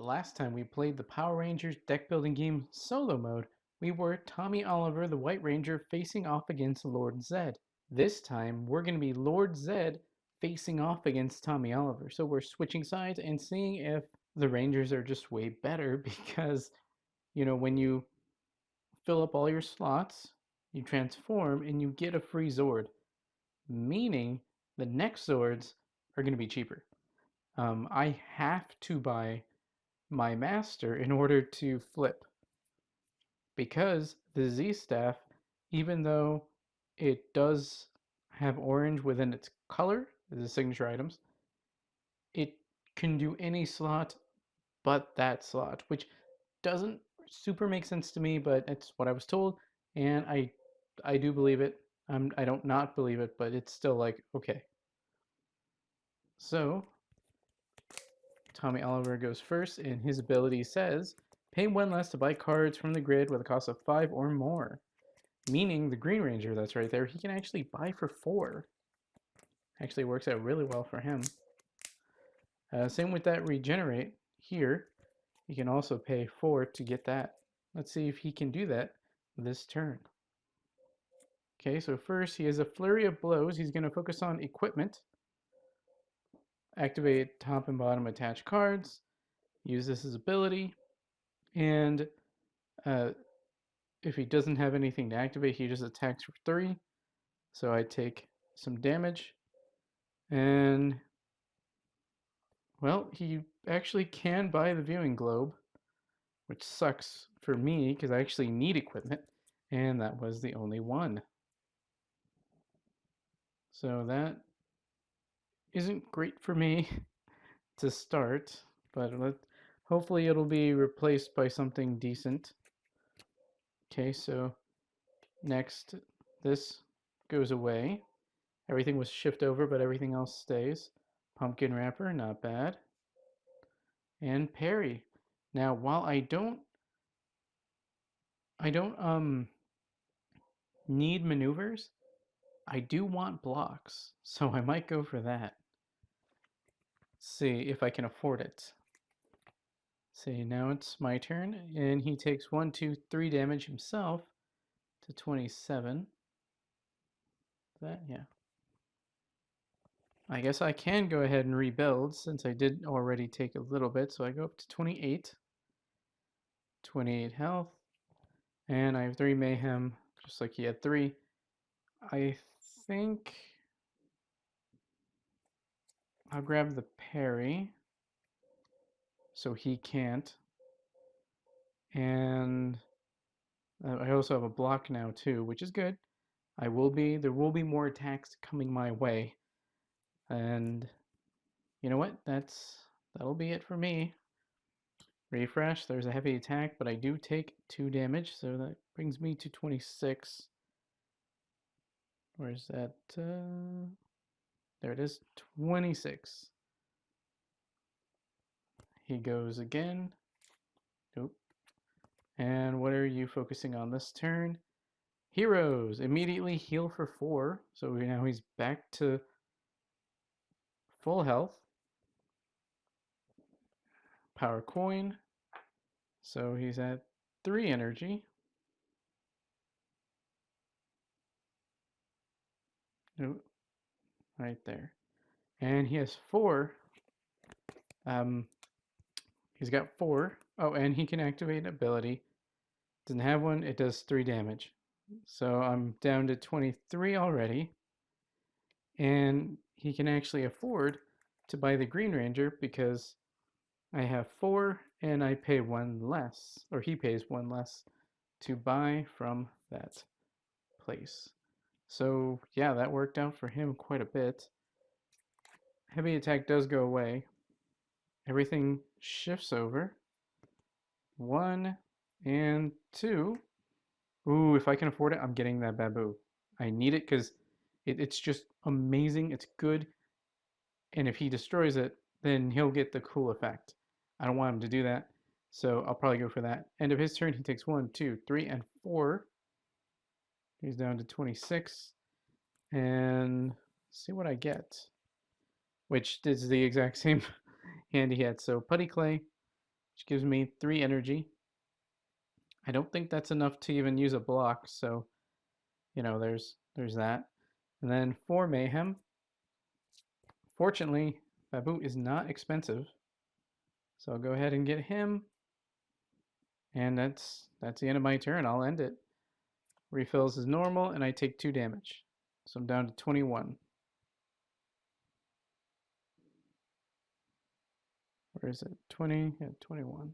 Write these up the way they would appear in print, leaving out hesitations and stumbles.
last time we played the Power Rangers deck building game solo mode, we were Tommy Oliver, the White Ranger, facing off against Lord Zedd. This time, we're going to be Lord Zedd facing off against Tommy Oliver. So we're switching sides and seeing if the Rangers are just way better because, when you fill up all your slots, you transform and you get a free Zord, meaning the next Zords are going to be cheaper. I have to buy my master in order to flip because the Z staff, even though it does have orange within its color, the signature items, it can do any slot but that slot, which doesn't super make sense to me, but it's what I was told, and I do believe it. I don't not believe it, but it's still like okay. So Tommy Oliver goes first, and his ability says, pay one less to buy cards from the grid with a cost of 5 or more. Meaning the Green Ranger that's right there, he can actually buy for 4. Actually works out really well for him. Same with that regenerate here. You can also pay 4 to get that. Let's see if he can do that this turn. Okay, so first he has a flurry of blows. He's going to focus on equipment. Activate top and bottom attached cards. Use this as ability. And if he doesn't have anything to activate, he just attacks for 3. So I take some damage. And, well, he actually can buy the viewing globe, which sucks for me because I actually need equipment. And that was the only one. So that isn't great for me to start, but hopefully it'll be replaced by something decent. Okay, so next, this goes away. Everything was shift over, but everything else stays. Pumpkin wrapper, not bad. And parry. Now, while I don't need maneuvers, I do want blocks, so I might go for that. See if I can afford it. See, now it's my turn, and he takes 1, 2, 3 damage himself to 27. That, yeah. I guess I can go ahead and rebuild since I did already take a little bit, so I go up to 28. 28 health, and I have 3 mayhem, just like he had 3. I think I'll grab the parry so he can't. And I also have a block now too, which is good. There will be more attacks coming my way. And you know what? That'll be it for me. Refresh, there's a heavy attack, but I do take 2 damage, so that brings me to 26. Where's that? There it is, 26. He goes again. Nope. And what are you focusing on this turn? Heroes. Immediately heal for 4. So now he's back to full health. Power coin. So he's at 3 energy. Nope. Right there. And he has 4. He's got 4. Oh, and he can activate an ability. Doesn't have one. It does 3 damage. So I'm down to 23 already. And he can actually afford to buy the Green Ranger because I have 4 and I pay 1 less, or he pays 1 less to buy from that place. So yeah, that worked out for him quite a bit. Heavy attack does go away. Everything shifts over. 1 and 2. Ooh, if I can afford it, I'm getting that Babu. I need it because it's just amazing. It's good. And if he destroys it, then he'll get the cool effect. I don't want him to do that, so I'll probably go for that. End of his turn, he takes 1, 2, 3, and 4. He's down to 26. And see what I get. Which is the exact same hand he had. So Putty Clay, which gives me 3 energy. I don't think that's enough to even use a block, so there's that. And then 4 mayhem. Fortunately, Baboot is not expensive, so I'll go ahead and get him. And that's the end of my turn. I'll end it. Refills as normal, and I take 2 damage. So I'm down to 21. Where is it? 20? Yeah, 21.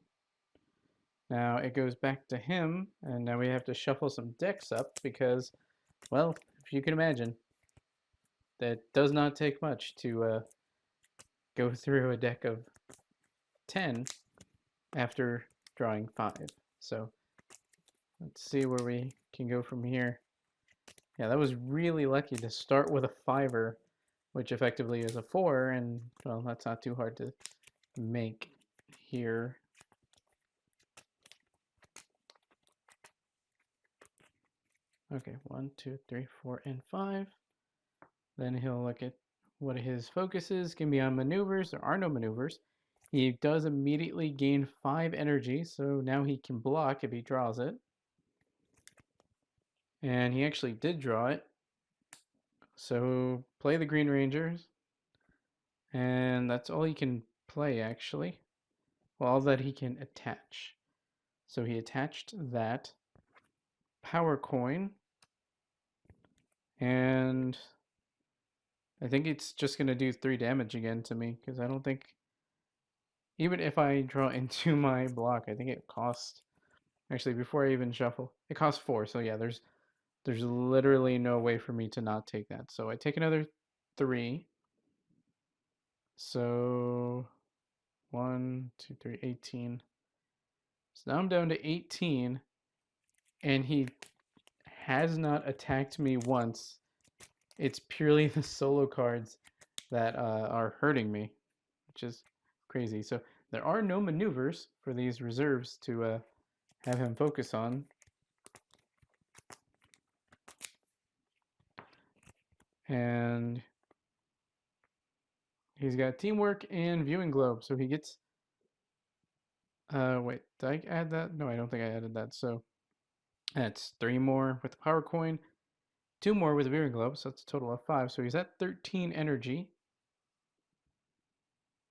Now it goes back to him, and now we have to shuffle some decks up because, well, if you can imagine, that does not take much to go through a deck of 10 after drawing 5. So let's see where we can go from here. Yeah, that was really lucky to start with a 5er, which effectively is a 4, and, well, that's not too hard to make here. Okay, 1, 2, 3, 4, and 5. Then he'll look at what his focus is. Can be on maneuvers. There are no maneuvers. He does immediately gain 5 energy, so now he can block if he draws it. And he actually did draw it. So play the Green Rangers. And that's all he can play, actually. Well, all that he can attach. So he attached that power coin. And I think it's just going to do 3 damage again to me, because I don't think, even if I draw into my block, I think it costs, actually, before I even shuffle, it costs 4. So yeah, there's literally no way for me to not take that. So I take another 3. So 1, 2, 3, 18. So now I'm down to 18, and he has not attacked me once. It's purely the solo cards that are hurting me, which is crazy. So there are no maneuvers for these reserves to have him focus on. And he's got teamwork and viewing globe, so he gets. Wait, did I add that? No, I don't think I added that. So that's 3 more with the power coin, 2 more with the viewing globe, so that's a total of 5. So he's at 13 energy.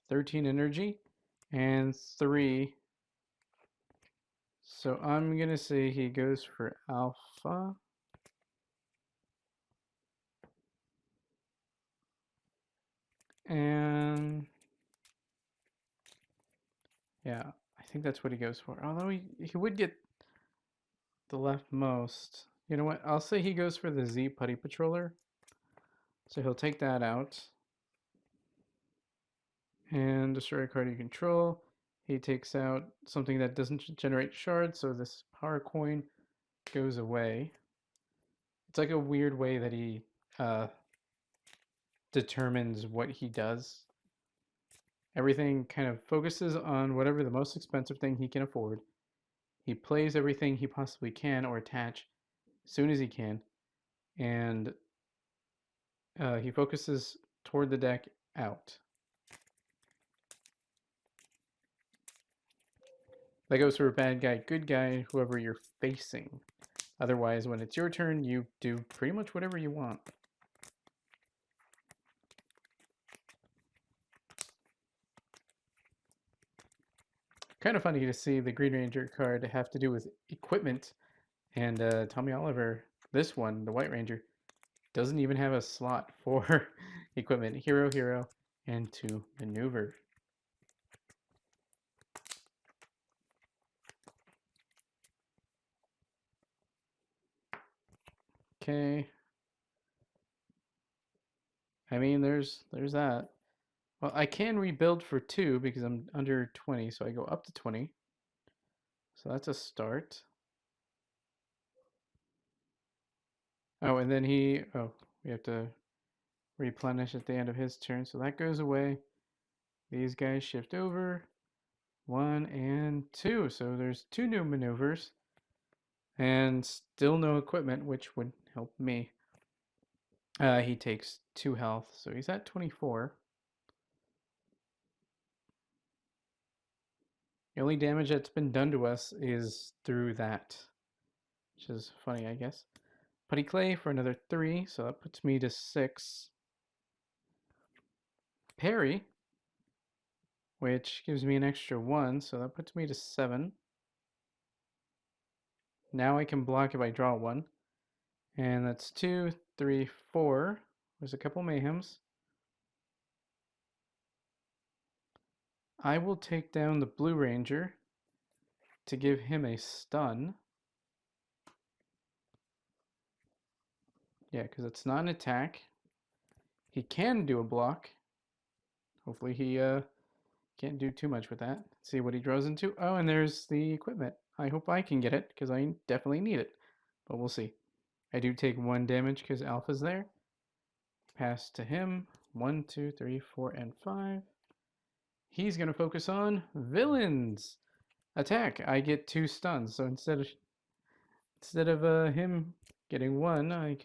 13 energy and 3. So I'm gonna say he goes for alpha. And yeah, I think that's what he goes for. Although he would get the leftmost. You know what? I'll say he goes for the Z Putty Patroller. So he'll take that out. And destroy a card you control. He takes out something that doesn't generate shards, so this power coin goes away. It's like a weird way that he determines what he does. Everything kind of focuses on whatever the most expensive thing he can afford. He plays everything he possibly can or attach as soon as he can, and he focuses toward the deck out. That goes for bad guy, good guy, whoever you're facing. Otherwise, when it's your turn, you do pretty much whatever you want. Kind of funny to see the Green Ranger card have to do with equipment. And Tommy Oliver, this one, the White Ranger, doesn't even have a slot for equipment. Hero, hero, and to maneuver. Okay. I mean, there's that. Well, I can rebuild for 2 because I'm under 20, so I go up to 20. So that's a start. Oh, and then we have to replenish at the end of his turn, so that goes away. These guys shift over. 1 and 2, so there's 2 new maneuvers. And still no equipment, which would help me. He takes 2 health, so he's at 24. The only damage that's been done to us is through that, which is funny, I guess. Putty Clay for another 3, so that puts me to 6. Parry, which gives me an extra 1, so that puts me to 7. Now I can block if I draw 1. And that's 2, 3, 4. There's a couple Mayhems. I will take down the Blue Ranger to give him a stun. Yeah, because it's not an attack. He can do a block. Hopefully he can't do too much with that. Let's see what he draws into. Oh, and there's the equipment. I hope I can get it, because I definitely need it. But we'll see. I do take 1 damage because Alpha's there. Pass to him. 1, 2, 3, 4, and 5. He's going to focus on villains. Attack. I get 2 stuns. So instead of him getting 1, I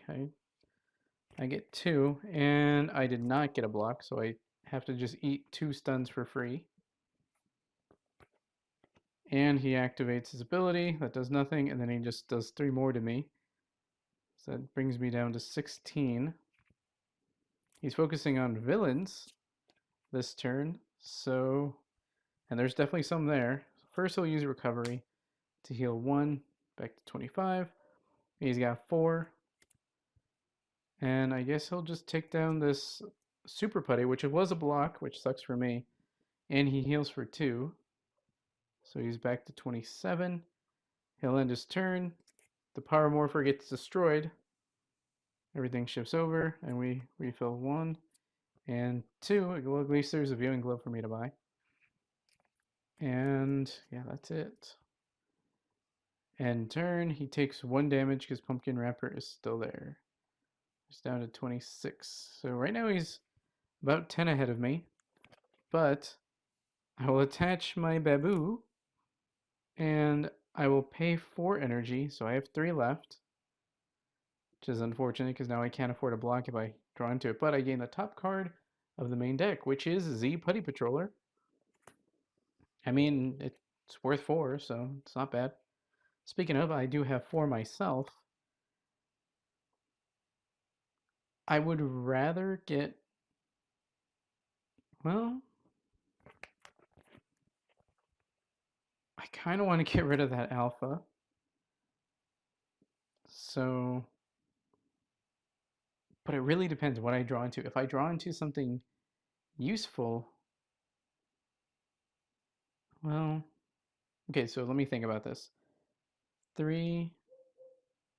get 2. And I did not get a block, so I have to just eat 2 stuns for free. And he activates his ability. That does nothing. And then he just does 3 more to me. So that brings me down to 16. He's focusing on villains this turn. So, and there's definitely some there. First he'll use recovery to heal 1. Back to 25. He's got 4. And I guess he'll just take down this Super Putty, which it was a block, which sucks for me. And he heals for 2. So he's back to 27. He'll end his turn. The Power Morpher gets destroyed. Everything shifts over, and we refill 1 and 2. Well, at least there's a viewing glove for me to buy. And yeah, that's it. End turn. He takes 1 damage because Pumpkin Wrapper is still there. He's down to 26. So right now he's about 10 ahead of me. But I will attach my Baboo, and I will pay 4 energy, so I have 3 left. Which is unfortunate because now I can't afford a block if I draw into it. But I gain the top card of the main deck, which is Z Putty Patroller. I mean, it's worth 4, so it's not bad. Speaking of, I do have 4 myself. I would rather get, well, I kind of want to get rid of that Alpha. So, but it really depends what I draw into. If I draw into something useful, well, okay, so let me think about this. 3,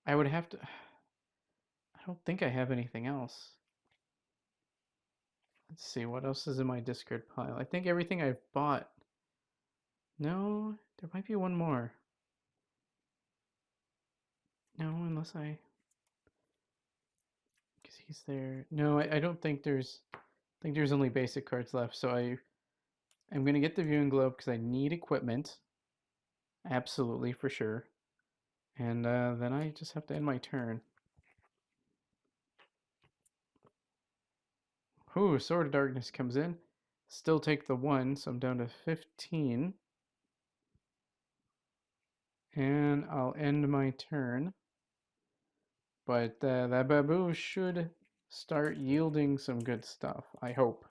I would have to, I don't think I have anything else. Let's see, what else is in my discard pile? I think everything I've bought. No, there might be one more. No, unless because he's there. No, I don't think I think there's only basic cards left. So I'm going to get the viewing globe because I need equipment. Absolutely, for sure. And then I just have to end my turn. Ooh, Sword of Darkness comes in. Still take the 1, so I'm down to 15. And I'll end my turn. But that Baboo should start yielding some good stuff, I hope.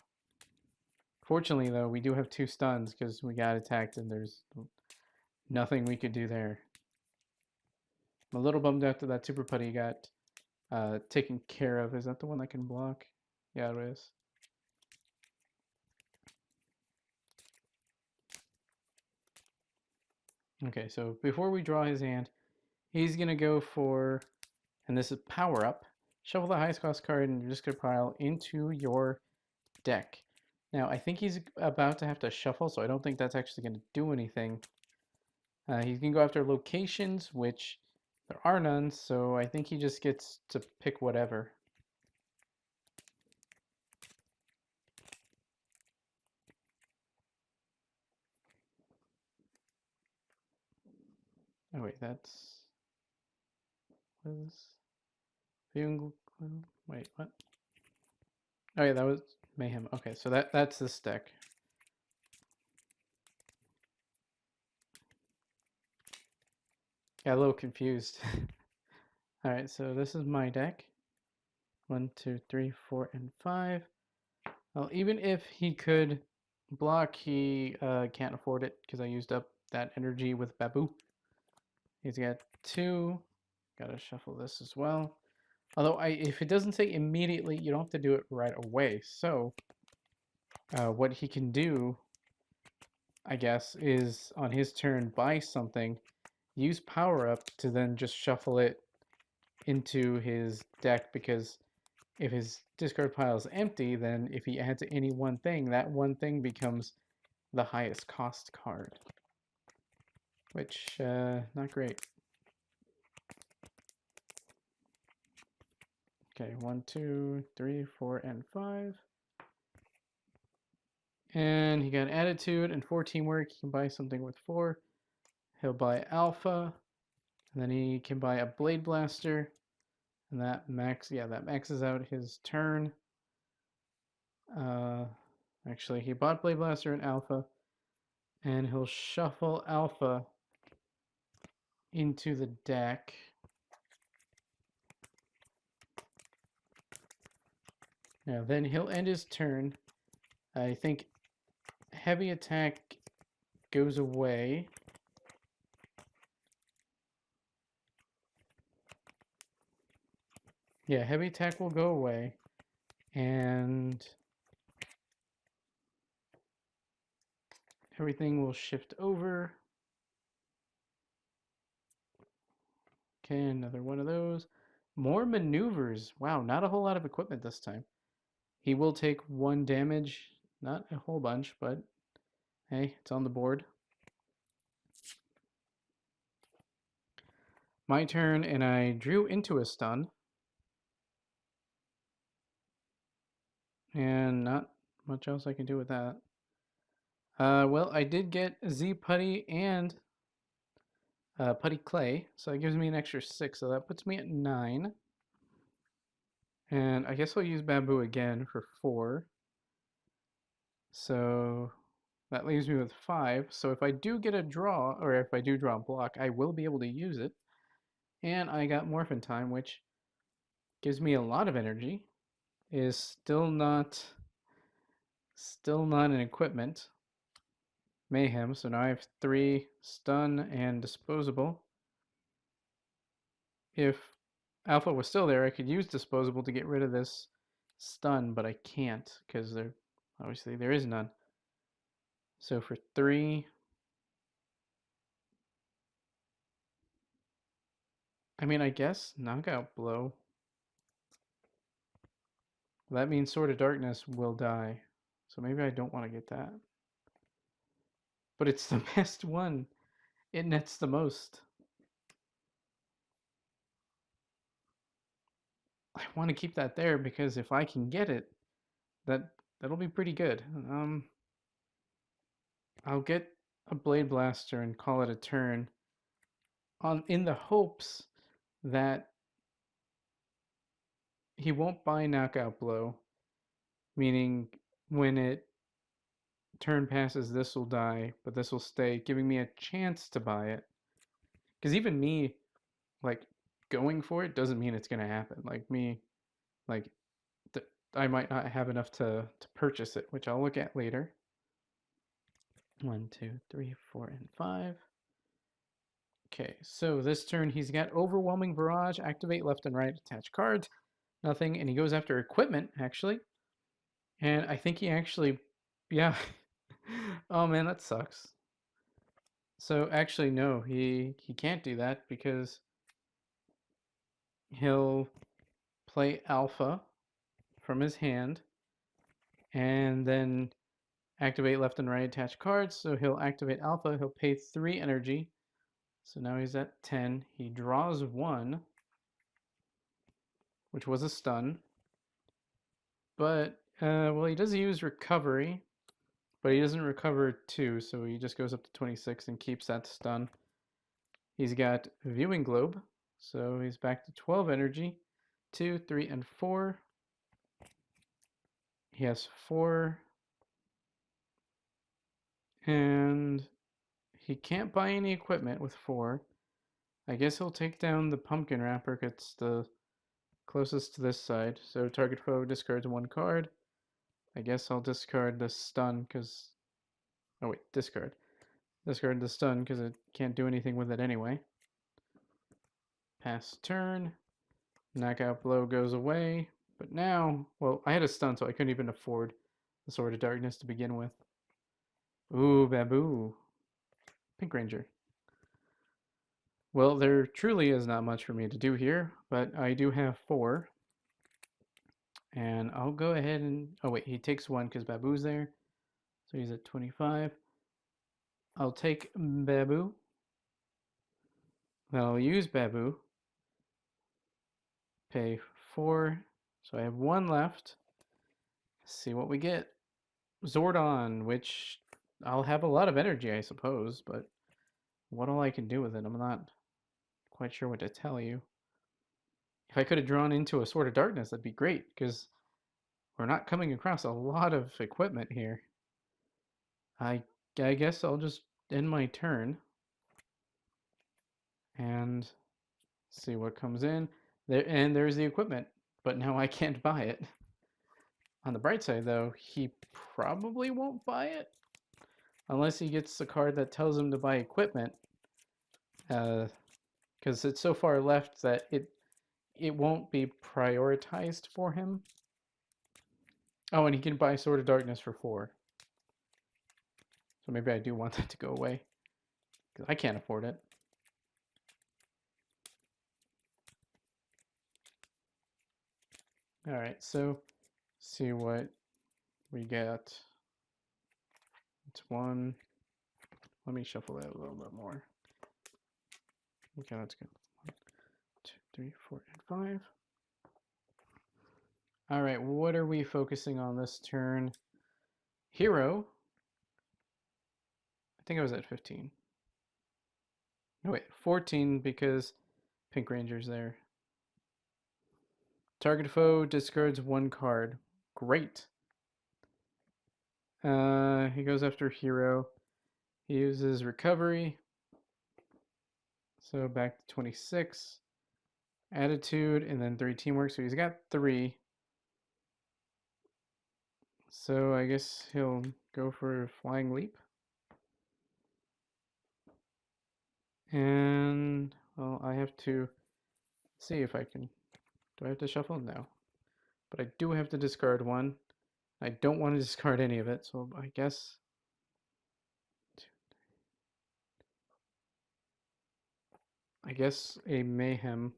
Fortunately, though, we do have 2 stuns because we got attacked and there's nothing we could do there. I'm a little bummed out that that Super Putty got taken care of. Is that the one that can block? Yeah, it is. Okay, so before we draw his hand, he's going to go for, and this is Power Up, shuffle the highest cost card in your discard pile into your deck. Now, I think he's about to have to shuffle, so I don't think that's actually going to do anything. He can go after locations, which there are none, so I think he just gets to pick whatever. Oh wait, that's was wait, what? Oh yeah, that was Mayhem. Okay, so that's this deck. Got a little confused. Alright, so this is my deck. 1, 2, 3, 4, and 5. Well, even if he could block, he can't afford it because I used up that energy with Babu. He's got 2. Gotta shuffle this as well. Although, if it doesn't say immediately, you don't have to do it right away. So, what he can do, I guess, is on his turn buy something, use power up to then just shuffle it into his deck, because if his discard pile is empty, then if he adds any one thing, that one thing becomes the highest cost card, which not great. Okay, 1, 2, 3, 4, and 5. And he got attitude and 4 teamwork. He can buy something with 4. He'll buy alpha, and then he can buy a blade blaster, and that maxes out his turn. Actually, he bought blade blaster and alpha, and he'll shuffle alpha into the deck. Now then he'll end his turn. I think heavy attack goes away. Yeah, heavy attack will go away. And everything will shift over. Okay, another one of those. More maneuvers. Wow, not a whole lot of equipment this time. He will take 1 damage. Not a whole bunch, but hey, it's on the board. My turn, and I drew into a stun. And not much else I can do with that. Well, I did get Z Putty and Putty Clay, so that gives me an extra 6, so that puts me at 9. And I guess I'll use Bamboo again for 4. So that leaves me with 5. So if I do get a draw, or if I do draw a block, I will be able to use it. And I got Morphin Time, which gives me a lot of energy. Is still not an equipment. Mayhem, so now I have 3 stun and disposable. If alpha was still there, I could use disposable to get rid of this stun, but I can't because obviously there is none. So for 3, I mean, I guess knockout blow. That means Sword of Darkness will die. So maybe I don't want to get that. But it's the best one. It nets the most. I want to keep that there because if I can get it, that'll be pretty good. I'll get a Blade Blaster and call it a turn, in the hopes that he won't buy Knockout Blow, meaning when it turn passes, this will die, but this will stay, giving me a chance to buy it. Because even me, like, going for it doesn't mean it's gonna happen. Like me, like, I might not have enough to purchase it, which I'll look at later. 1, 2, 3, 4, and 5. Okay, so this turn he's got Overwhelming Barrage, activate left and right, attach cards, nothing, and he goes after equipment, actually. And I think he actually, yeah. Oh man, that sucks. So actually, no, he can't do that because he'll play alpha from his hand and then activate left and right, attach cards. So he'll activate alpha, he'll pay 3 energy. So now he's at 10. He draws 1, which was a stun. But, well, he does use recovery, but he doesn't recover 2, so he just goes up to 26 and keeps that stun. He's got Viewing Globe, so he's back to 12 energy. 2, 3, and 4. He has 4. And he can't buy any equipment with 4. I guess he'll take down the pumpkin wrapper. It's the closest to this side. So target foe discards one card. I guess I'll discard the stun because. Oh wait, discard. Discard the stun because it can't do anything with it anyway. Pass turn. Knockout blow goes away. But now, well, I had a stun, so I couldn't even afford the Sword of Darkness to begin with. Ooh, Baboo. Pink Ranger. Well, there truly is not much for me to do here, but I do have 4. And I'll go ahead and... Oh, wait, he takes 1 because Baboo's there. So he's at 25. I'll take Baboo. Then I'll use Baboo. Pay 4. So I have 1 left. Let's see what we get. Zordon, which I'll have a lot of energy, I suppose, but what all I can do with it, I'm not quite sure what to tell you. If I could have drawn into a Sword of Darkness, that'd be great, because we're not coming across a lot of equipment here. I guess I'll just end my turn and see what comes in. And there's the equipment, but now I can't buy it. On the bright side, though, he probably won't buy it unless he gets the card that tells him to buy equipment. Because it's so far left that it won't be prioritized for him. Oh, and he can buy Sword of Darkness for 4. So maybe I do want that to go away, because I can't afford it. Alright, so see what we get. It's 1. Let me shuffle that a little bit more. Okay, let's go. 1, 2, 3, 4, and 5. Alright, what are we focusing on this turn? Hero. I think I was at 15. No, wait, 14 because Pink Ranger's there. Target foe discards 1 card. Great. He goes after Hero. He uses Recovery. So back to 26. Attitude, and then 3 Teamwork. So he's got 3. So I guess he'll go for Flying Leap. And, well, I have to see if I can... Do I have to shuffle? No. But I do have to discard 1. I don't want to discard any of it, so I guess... a Mayhem.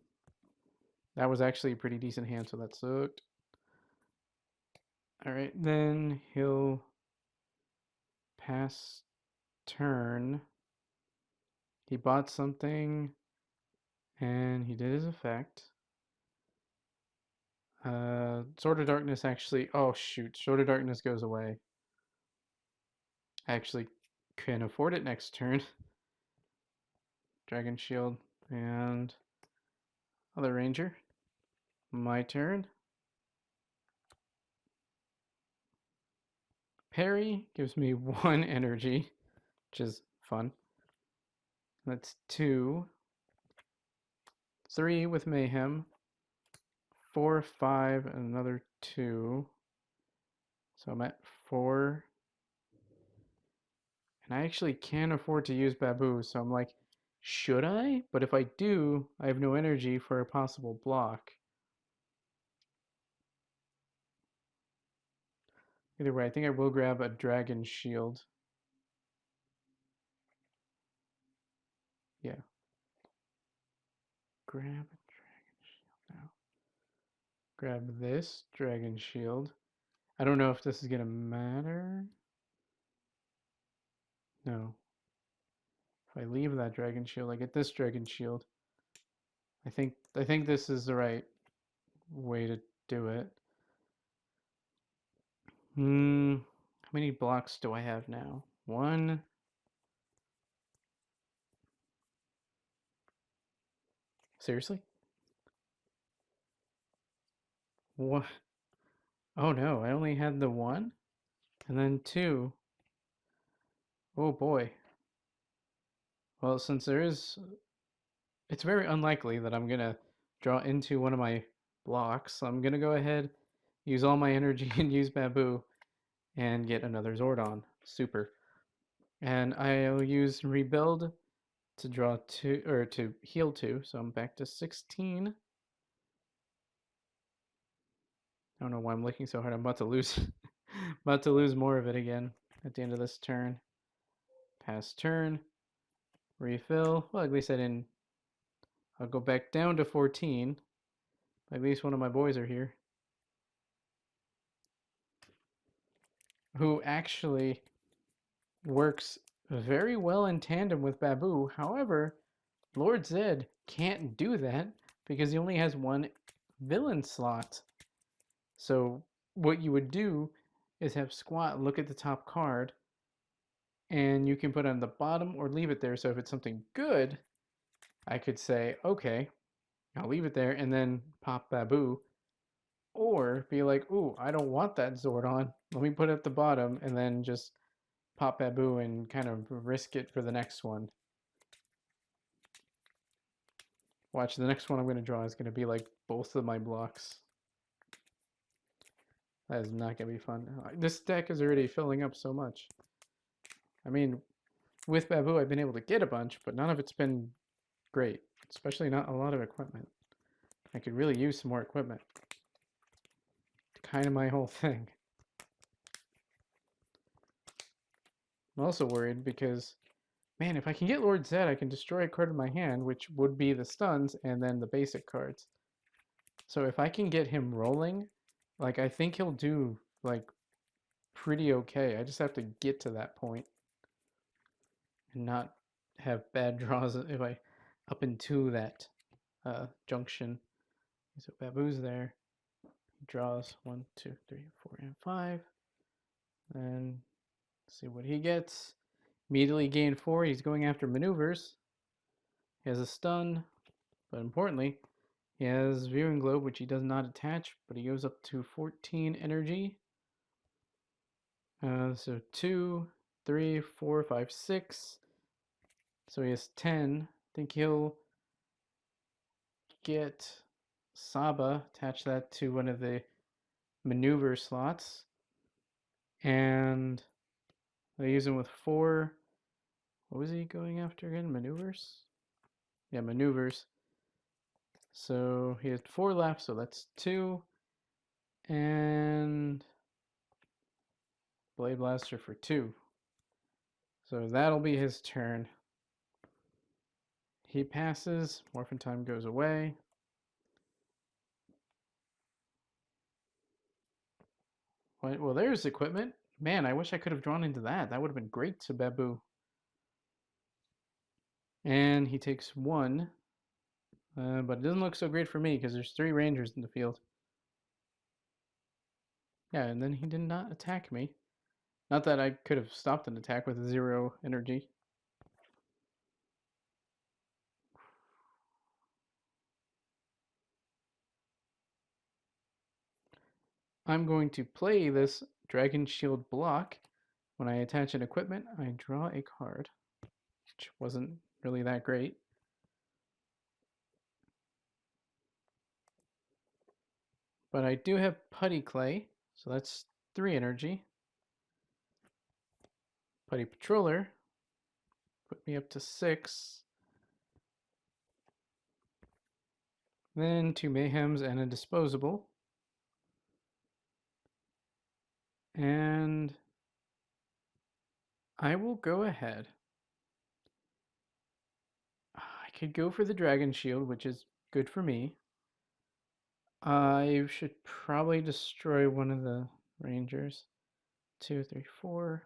That was actually a pretty decent hand, so that sucked. Alright, then he'll pass turn. He bought something, and he did his effect. Sword of Darkness actually... Oh, shoot. Sword of Darkness goes away. I actually can afford it next turn. Dragon Shield and other Ranger. My turn. Parry gives me 1 energy, which is fun. That's 2. 3 with Mayhem. 4, 5, and another 2. So I'm at 4. And I actually can't afford to use Baboo, so I'm like, should I? But if I do, I have no energy for a possible block. Either way, I think I will grab a Dragon Shield. Yeah. Grab a Dragon Shield now. Grab this Dragon Shield. I don't know if this is gonna matter. No. If I leave that Dragon Shield, I get this Dragon Shield. I think this is the right way to do it. How many blocks do I have now? 1. Seriously? What? Oh no, I only had the 1? And then 2. Oh boy. Well, since there is it's very unlikely that I'm gonna draw into one of my blocks. So I'm gonna go ahead, use all my energy and use Babu and get another Zordon. Super. And I'll use Rebuild to draw two or to heal two, so I'm back to 16. I don't know why I'm looking so hard. I'm about to lose about to lose more of it again at the end of this turn. Pass turn. Refill. Well, at least I didn't. I'll go back down to 14. At least one of my boys are here. Who actually works very well in tandem with Babu. However, Lord Zedd can't do that because he only has one villain slot. So what you would do is have Squat look at the top card and you can put it on the bottom or leave it there. So if it's something good, I could say, okay, I'll leave it there and then pop Babu. Or be like, ooh, I don't want that Zordon. Let me put it at the bottom and then just pop Babu and kind of risk it for the next one. Watch, the next one I'm going to draw is going to be like both of my blocks. That is not going to be fun. This deck is already filling up so much. I mean, with Babu, I've been able to get a bunch, but none of it's been great. Especially not a lot of equipment. I could really use some more equipment. Kind of my whole thing. I'm also worried because, man, if I can get Lord Zedd, I can destroy a card in my hand, which would be the stuns and then the basic cards. So if I can get him rolling, like, I think he'll do, like, pretty okay. I just have to get to that point and not have bad draws if I up into that junction. So Babu's there. He draws 1, 2, 3, 4, and 5. And see what he gets. Immediately gain 4. He's going after maneuvers. He has a stun, but importantly, he has Viewing Globe, which he does not attach, but he goes up to 14 energy. So 2, 3, 4, 5, 6. So he has 10. I think he'll get Saba, attach that to one of the maneuver slots. And I use him with 4. What was he going after again? Maneuvers? Yeah, maneuvers. So he had 4 left, so that's 2. And Blade Blaster for 2. So that'll be his turn. He passes, Morphin Time goes away. Well, there's equipment. Man, I wish I could have drawn into that. That would have been great to Babu. And he takes 1. But it doesn't look so great for me because there's 3 Rangers in the field. Yeah, and then he did not attack me. Not that I could have stopped an attack with 0 energy. I'm going to play this Dragon Shield block. When I attach an equipment, I draw a card, which wasn't really that great. But I do have Putty Clay, so that's 3 energy. Putty Patroller, put me up to 6. Then 2 Mayhems and a Disposable. And I will go ahead. I could go for the Dragon Shield, which is good for me. I should probably destroy one of the Rangers. 2, 3, 4.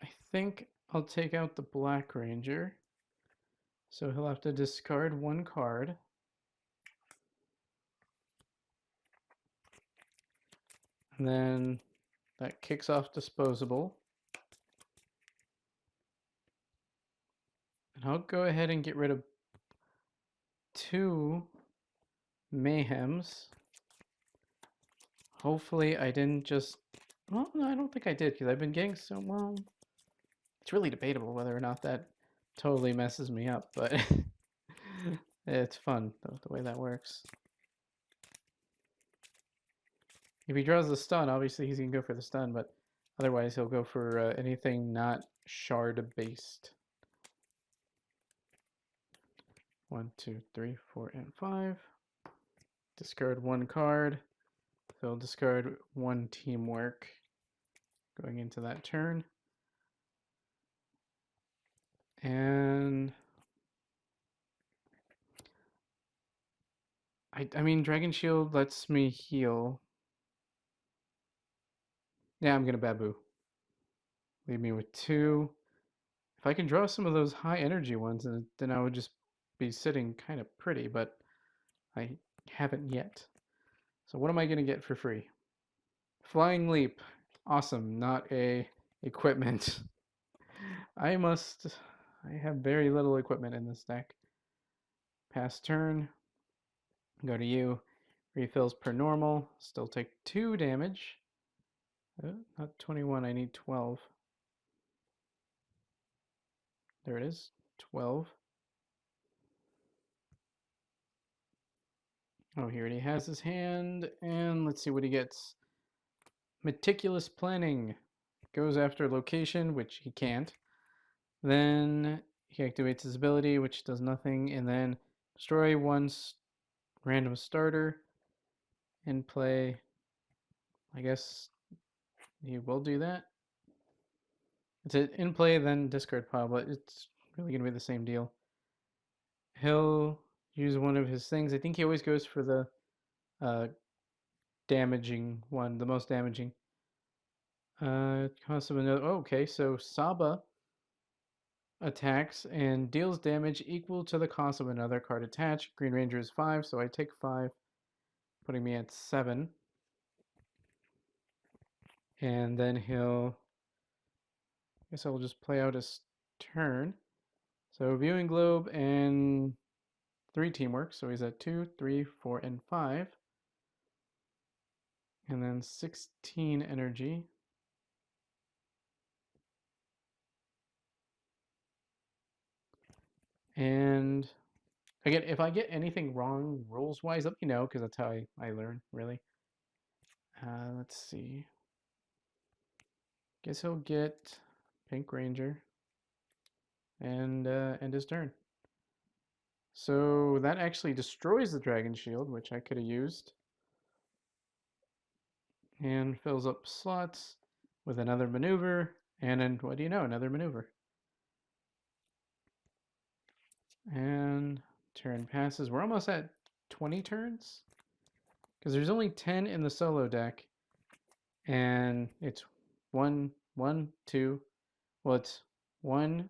I think I'll take out the Black Ranger. So he'll have to discard 1 card. And then that kicks off Disposable. And I'll go ahead and get rid of 2 Mayhems. Hopefully I didn't just... Well, no, I don't think I did because I've been getting so... Well, it's really debatable whether or not that totally messes me up, but it's fun the way that works. If he draws the stun, obviously he's gonna go for the stun, but otherwise he'll go for anything not shard based. 1, 2, 3, 4, and 5. Discard one card. So he'll discard one teamwork going into that turn. And I mean, Dragon Shield lets me heal. Yeah, I'm gonna Babu. Leave me with 2. If I can draw some of those high energy ones, then I would just be sitting kind of pretty, but I haven't yet. So what am I gonna get for free? Flying Leap. Awesome, not a equipment. I have very little equipment in this deck. Pass turn. Go to you. Refills per normal. Still take 2 damage. Not 21, I need 12. There it is. 12. Oh, he already has his hand. And let's see what he gets. Meticulous Planning. Goes after location, which he can't. Then he activates his ability, which does nothing. And then destroy one random starter in play. I guess he will do that. It's in play, then discard pile, but it's really going to be the same deal. He'll use one of his things. I think he always goes for the damaging one, the most damaging. Cost of another. Oh, okay, so Saba attacks and deals damage equal to the cost of another card attached. Green Ranger is 5, so I take 5, putting me at 7. And then I guess I'll just play out his turn. So Viewing Globe and 3 teamwork, so he's at 2, 3, 4, and 5. And then 16 energy. And again, if I get anything wrong rules-wise, let me know, because that's how I learn, really. Let's see. Guess he'll get Pink Ranger and end his turn. So that actually destroys the Dragon Shield, which I could have used. And fills up slots with another maneuver. And then, what do you know, another maneuver. And turn passes. We're almost at 20 turns. Because there's only 10 in the solo deck. And it's 1, 1, 2. Well, it's 1,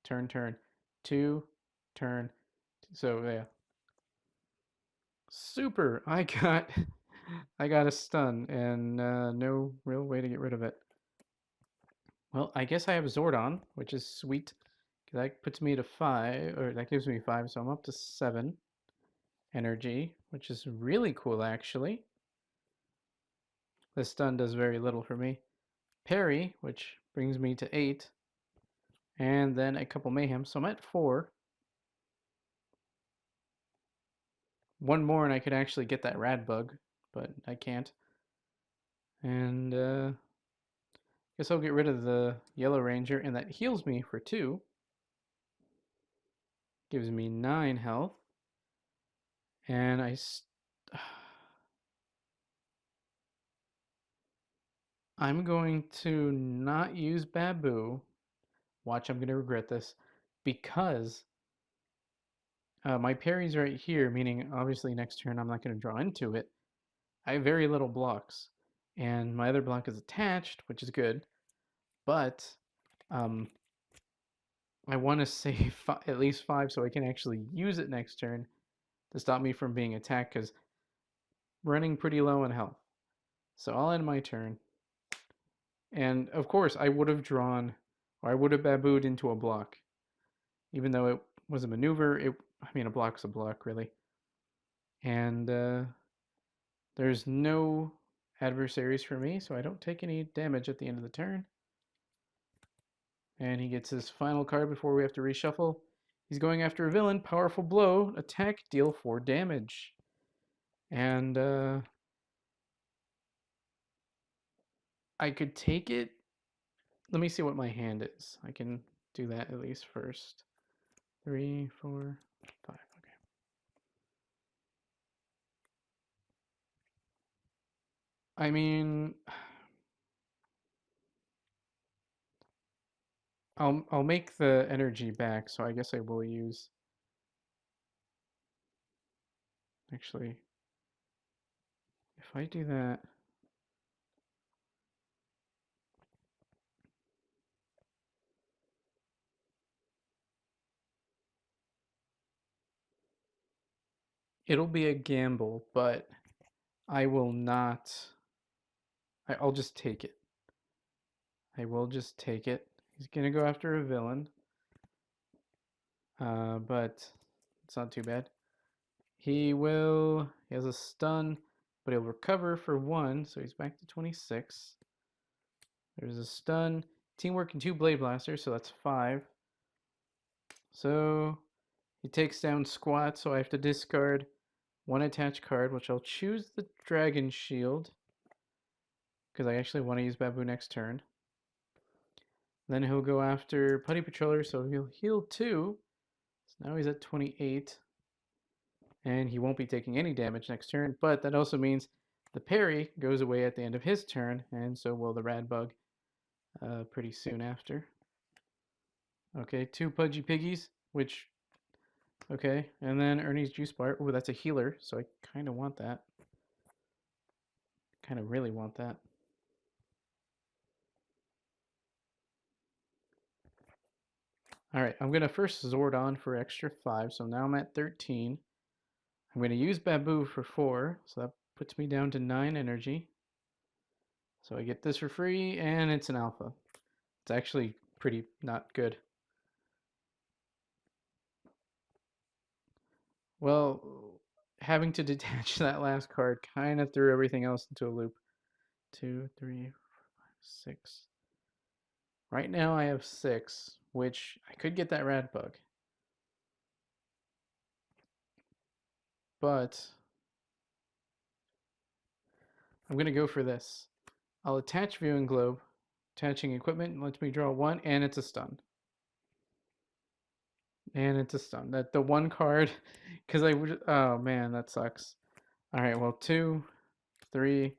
turn, 2, turn. So, yeah. Super! I got a stun, and no real way to get rid of it. Well, I guess I have Zordon, which is sweet. That puts me to 5, or that gives me 5, so I'm up to 7 energy, which is really cool, actually. This stun does very little for me. Parry, which brings me to 8, and then a couple mayhem, so I'm at 4. One more, and I could actually get that rad bug, but I can't. And guess I'll get rid of the Yellow Ranger, and that heals me for 2. Gives me 9 health. And I'm going to not use Babu. Watch, I'm going to regret this. Because my parry's right here, meaning obviously next turn I'm not going to draw into it. I have very little blocks. And my other block is attached, which is good. But I want to save at least 5 so I can actually use it next turn to stop me from being attacked, because running pretty low on health. So I'll end my turn. And of course, I would have drawn, or I would have babooed into a block. Even though it was a maneuver, I mean, a block's a block, really. And there's no adversaries for me, so I don't take any damage at the end of the turn. And he gets his final card before we have to reshuffle. He's going after a villain. Powerful blow. Attack. Deal 4 damage. And I could take it. Let me see what my hand is. I can do that at least first. 3, 4, 5. Okay. I mean, I'll make the energy back, so I guess I will use. Actually, if I do that, it'll be a gamble, but I will not. I'll just take it. I will just take it. He's gonna go after a villain, but it's not too bad. He will. He has a stun, but he'll recover for 1, so he's back to 26. There's a stun. Teamwork and 2 blade blasters, so that's 5. So he takes down squat, so I have to discard 1 attached card, which I'll choose the dragon shield because I actually want to use Babu next turn. Then he'll go after Putty Patroller, so he'll heal 2. So now he's at 28. And he won't be taking any damage next turn, but that also means the parry goes away at the end of his turn, and so will the rad bug pretty soon after. Okay, 2 Pudgy Piggies, which, okay, and then Ernie's Juice Bar. Oh, that's a healer, so I kind of want that. Kind of really want that. All right, I'm going to first Zord on for extra 5, so now I'm at 13. I'm going to use Babu for 4, so that puts me down to 9 energy. So I get this for free, and it's an alpha. It's actually pretty not good. Well, having to detach that last card kind of threw everything else into a loop. 2, 3, 4, 5, 6. Right now I have 6, which I could get that rad bug. But I'm going to go for this. I'll attach Viewing Globe. Attaching equipment lets me draw 1, and it's a stun. And it's a stun. That the 1 card, because I would. Oh man, that sucks. All right, well, 2, 3,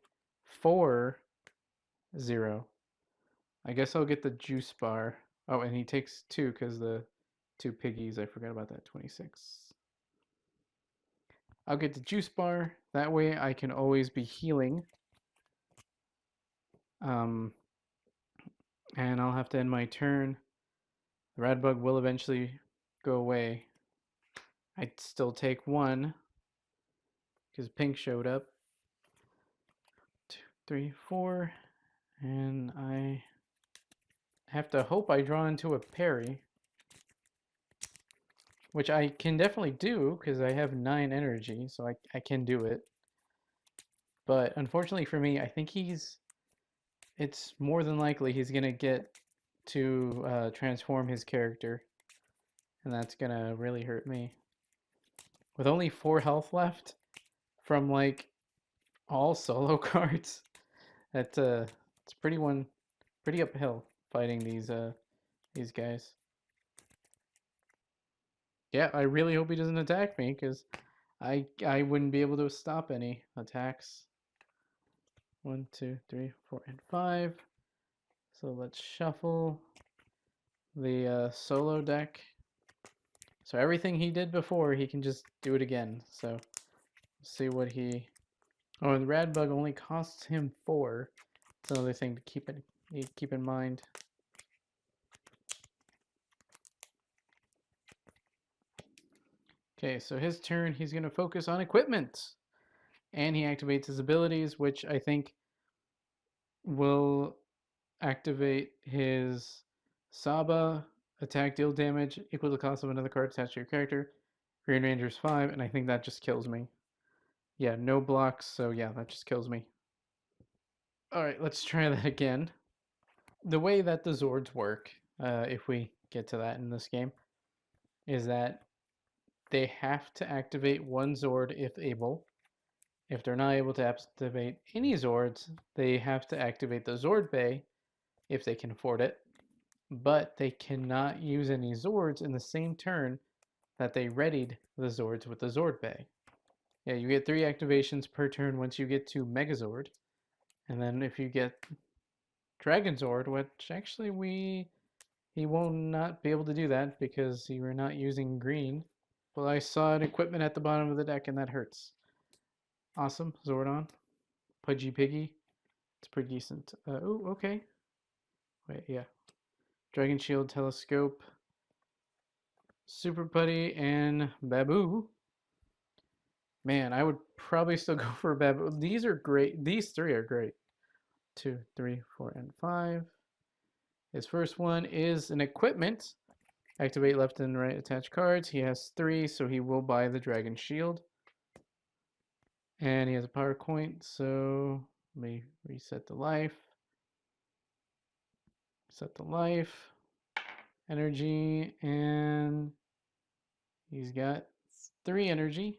4, 0. I guess I'll get the juice bar. Oh, and he takes 2 because the 2 piggies. I forgot about that. 26. I'll get the juice bar. That way I can always be healing. And I'll have to end my turn. The rad bug will eventually go away. I'd still take 1 because pink showed up. 2, 3, 4. And I have to hope I draw into a parry, which I can definitely do because I have 9 energy, so I can do it. But unfortunately for me, I think it's more than likely he's going to get to transform his character, and that's going to really hurt me. With only 4 health left from like all solo cards, it's pretty uphill fighting these guys. Yeah, I really hope he doesn't attack me because I wouldn't be able to stop any attacks. 1, 2, 3, 4, and 5. So let's shuffle the solo deck. So everything he did before, he can just do it again. So see what he. Oh, and the rad bug only costs him 4. That's another thing to keep in mind. Okay, so his turn, he's going to focus on equipment. And he activates his abilities, which I think will activate his Saba, attack, deal damage equal to the cost of another card attached to your character. Green Ranger's 5, and I think that just kills me. Yeah, no blocks, so yeah, that just kills me. Alright, let's try that again. The way that the Zords work, if we get to that in this game, is that they have to activate one Zord if able. If they're not able to activate any Zords, they have to activate the Zord Bay if they can afford it. But they cannot use any Zords in the same turn that they readied the Zords with the Zord Bay. Yeah, you get 3 activations per turn once you get to Megazord. And then if you get Dragon Zord, which actually he will not be able to do that because you are not using green. Well, I saw an equipment at the bottom of the deck and that hurts. Awesome, Zordon. Pudgy Piggy. It's pretty decent. Oh, okay. Wait, yeah. Dragon Shield, Telescope, Super Putty, and Baboo. Man, I would probably still go for Baboo. These are great. These 3 are great. 2, 3, 4, and 5. His first one is an equipment. Activate left and right attach cards. He has 3, so he will buy the Dragon Shield. And he has a power coin, so let me reset the life. Set the life. Energy, and he's got 3 energy.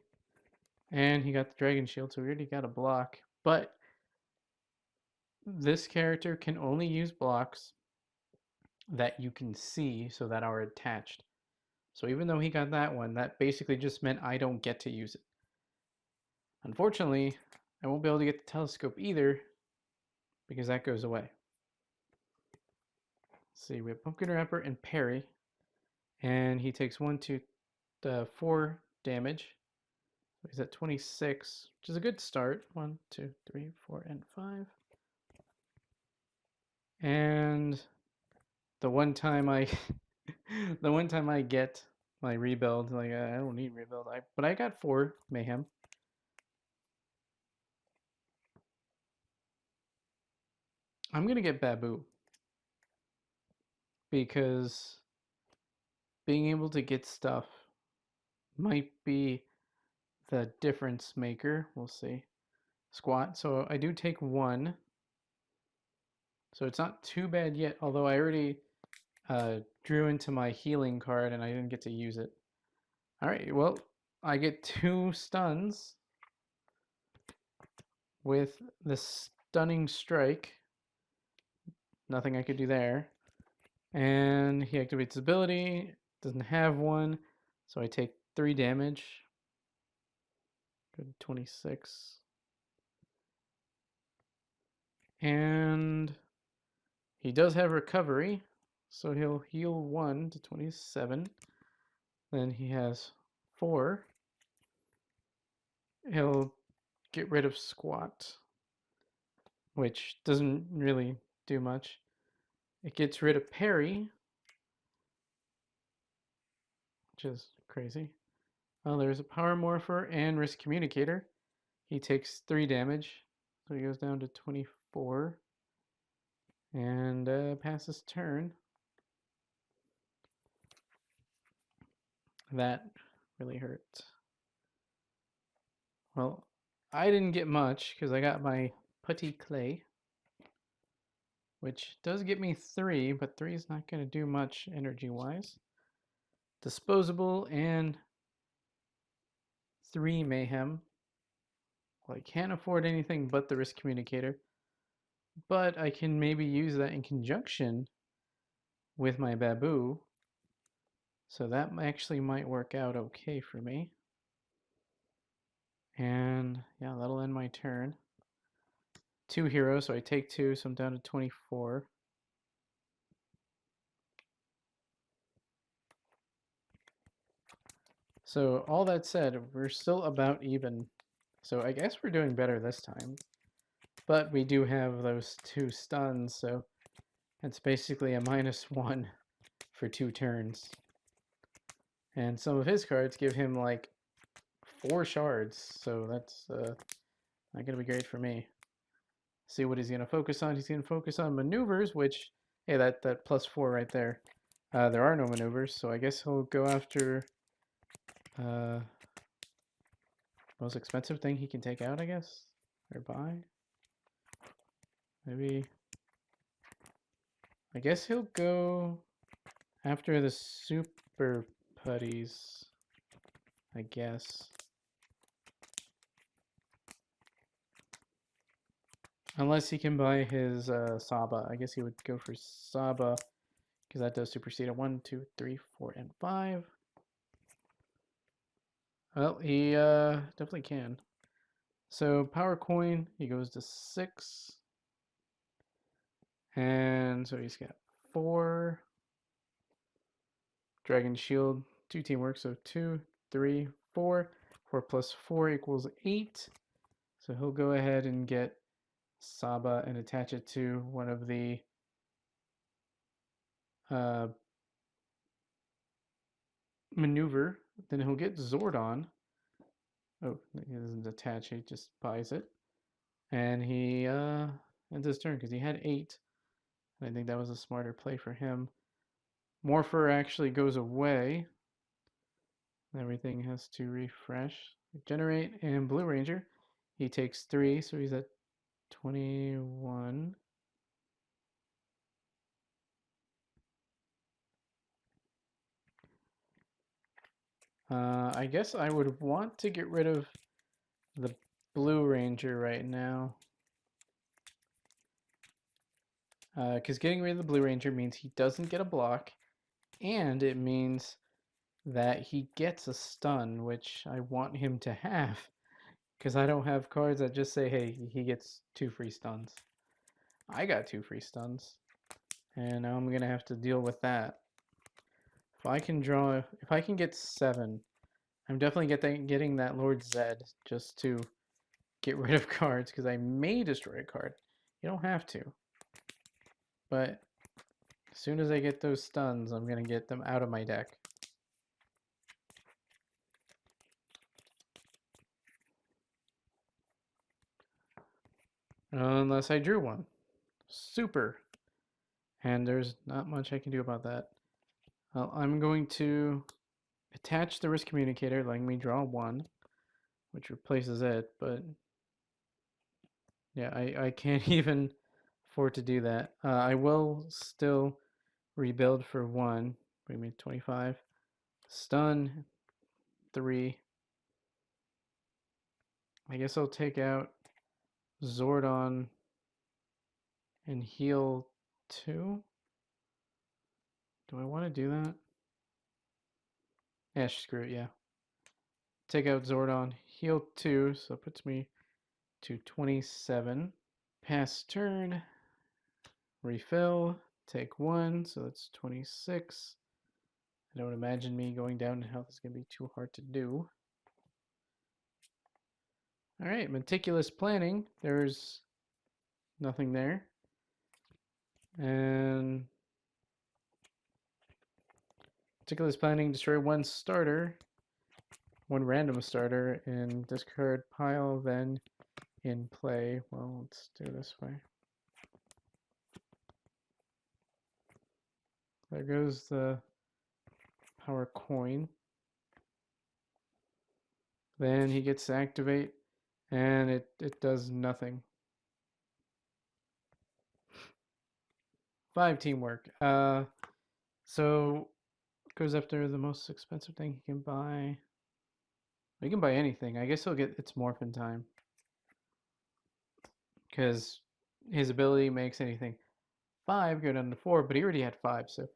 And he got the Dragon Shield, so we already got a block. But this character can only use blocks that you can see, so that are attached. So even though he got that one, that basically just meant I don't get to use it. Unfortunately, I won't be able to get the telescope either because that goes away. Let's see, we have Pumpkin Wrapper and Parry. And he takes 1, 2, 4 damage. So he's at 26, which is a good start. 1, 2, 3, 4, and 5. And the one time I the one time I get my rebuild, like I don't need rebuild, but I got 4 mayhem. I'm gonna get Baboo because being able to get stuff might be the difference maker. We'll see. Squat. So I do take 1. So it's not too bad yet, although I already drew into my healing card and I didn't get to use it. Alright, well, I get 2 stuns with the Stunning Strike. Nothing I could do there. And he activates his ability. Doesn't have one, so I take 3 damage. Good, 26. And he does have recovery, so he'll heal 1 to 27. Then he has 4. He'll get rid of Squat, which doesn't really do much. It gets rid of Parry, which is crazy. Oh, there's a Power Morpher and Risk Communicator. He takes 3 damage, so he goes down to 24. And passes turn. That really hurt. Well, I didn't get much because I got my Putty Clay, which does get me 3, but 3 is not going to do much energy-wise. Disposable and 3 Mayhem. Well, I can't afford anything but the Risk Communicator, but I can maybe use that in conjunction with my Baboo, so that actually might work out okay for me. And yeah, that'll end my turn. 2 heroes, so I take 2, so I'm down to 24. So all that said, we're still about even. So I guess we're doing better this time. But we do have those 2 stuns, so it's basically a -1 for 2 turns. And some of his cards give him like 4 shards, so that's not gonna be great for me. See what he's gonna focus on. He's gonna focus on maneuvers, which, hey, that +4 right there. There are no maneuvers, so I guess he'll go after most expensive thing he can take out, I guess, or buy. Maybe. I guess he'll go After the super putties, I guess. Unless he can buy his Saba. I guess he would go for Saba because that does supersede a 1, 2, 3, 4, and 5. Well, he definitely can. So power coin, he goes to 6. And so he's got 4. Dragon Shield, 2 teamwork, so 2, 3, 4. 4 plus 4 equals 8. So he'll go ahead and get Saba and attach it to one of the maneuver. Then he'll get Zordon. Oh, he doesn't attach, he just buys it. And he ends his turn because he had 8. And I think that was a smarter play for him. Morpher actually goes away. Everything has to refresh. Generate and Blue Ranger. He takes 3, so he's at 21. I guess I would want to get rid of the Blue Ranger right now. Because getting rid of the Blue Ranger means he doesn't get a block, and it means that he gets a stun, which I want him to have. Because I don't have cards that just say, hey, he gets 2 free stuns. I got 2 free stuns. And now I'm going to have to deal with that. If I can get 7, I'm definitely getting that Lord Zedd just to get rid of cards, because I may destroy a card. You don't have to. But as soon as I get those stuns, I'm going to get them out of my deck. Unless I drew one. Super. And there's not much I can do about that. Well, I'm going to attach the risk communicator, letting me draw 1, which replaces it, but yeah, I can't even afford to do that. I will still rebuild for 1, bring me to 25. Stun, 3. I guess I'll take out Zordon and heal 2. Do I want to do that? Yeah, screw it, yeah. Take out Zordon, heal 2, so it puts me to 27. Pass turn, refill, take 1, so that's 26. I don't imagine me going down in health is going to be too hard to do. Alright, meticulous planning. There's nothing there. And meticulous planning, destroy 1 starter, 1 random starter in discard pile, then in play. Well, let's do it this way. There goes the power coin. Then he gets to activate, and it does nothing. 5 teamwork. So goes after the most expensive thing he can buy. He can buy anything. I guess he'll get its Morphin time, because his ability makes anything 5 go down to 4, but he already had 5, so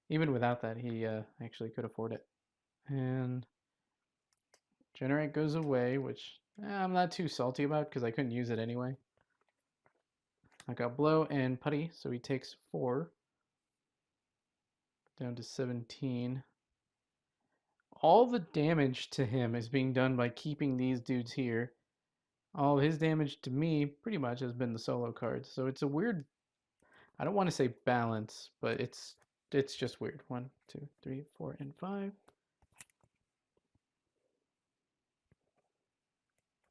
even without that, he actually could afford it. And Generate goes away, which I'm not too salty about because I couldn't use it anyway. I got Blow and Putty, so he takes 4. Down to 17. All the damage to him is being done by keeping these dudes here. All of his damage to me pretty much has been the solo cards. So it's a weird, I don't want to say balance, but it's just weird. 1, 2, 3, 4, and 5.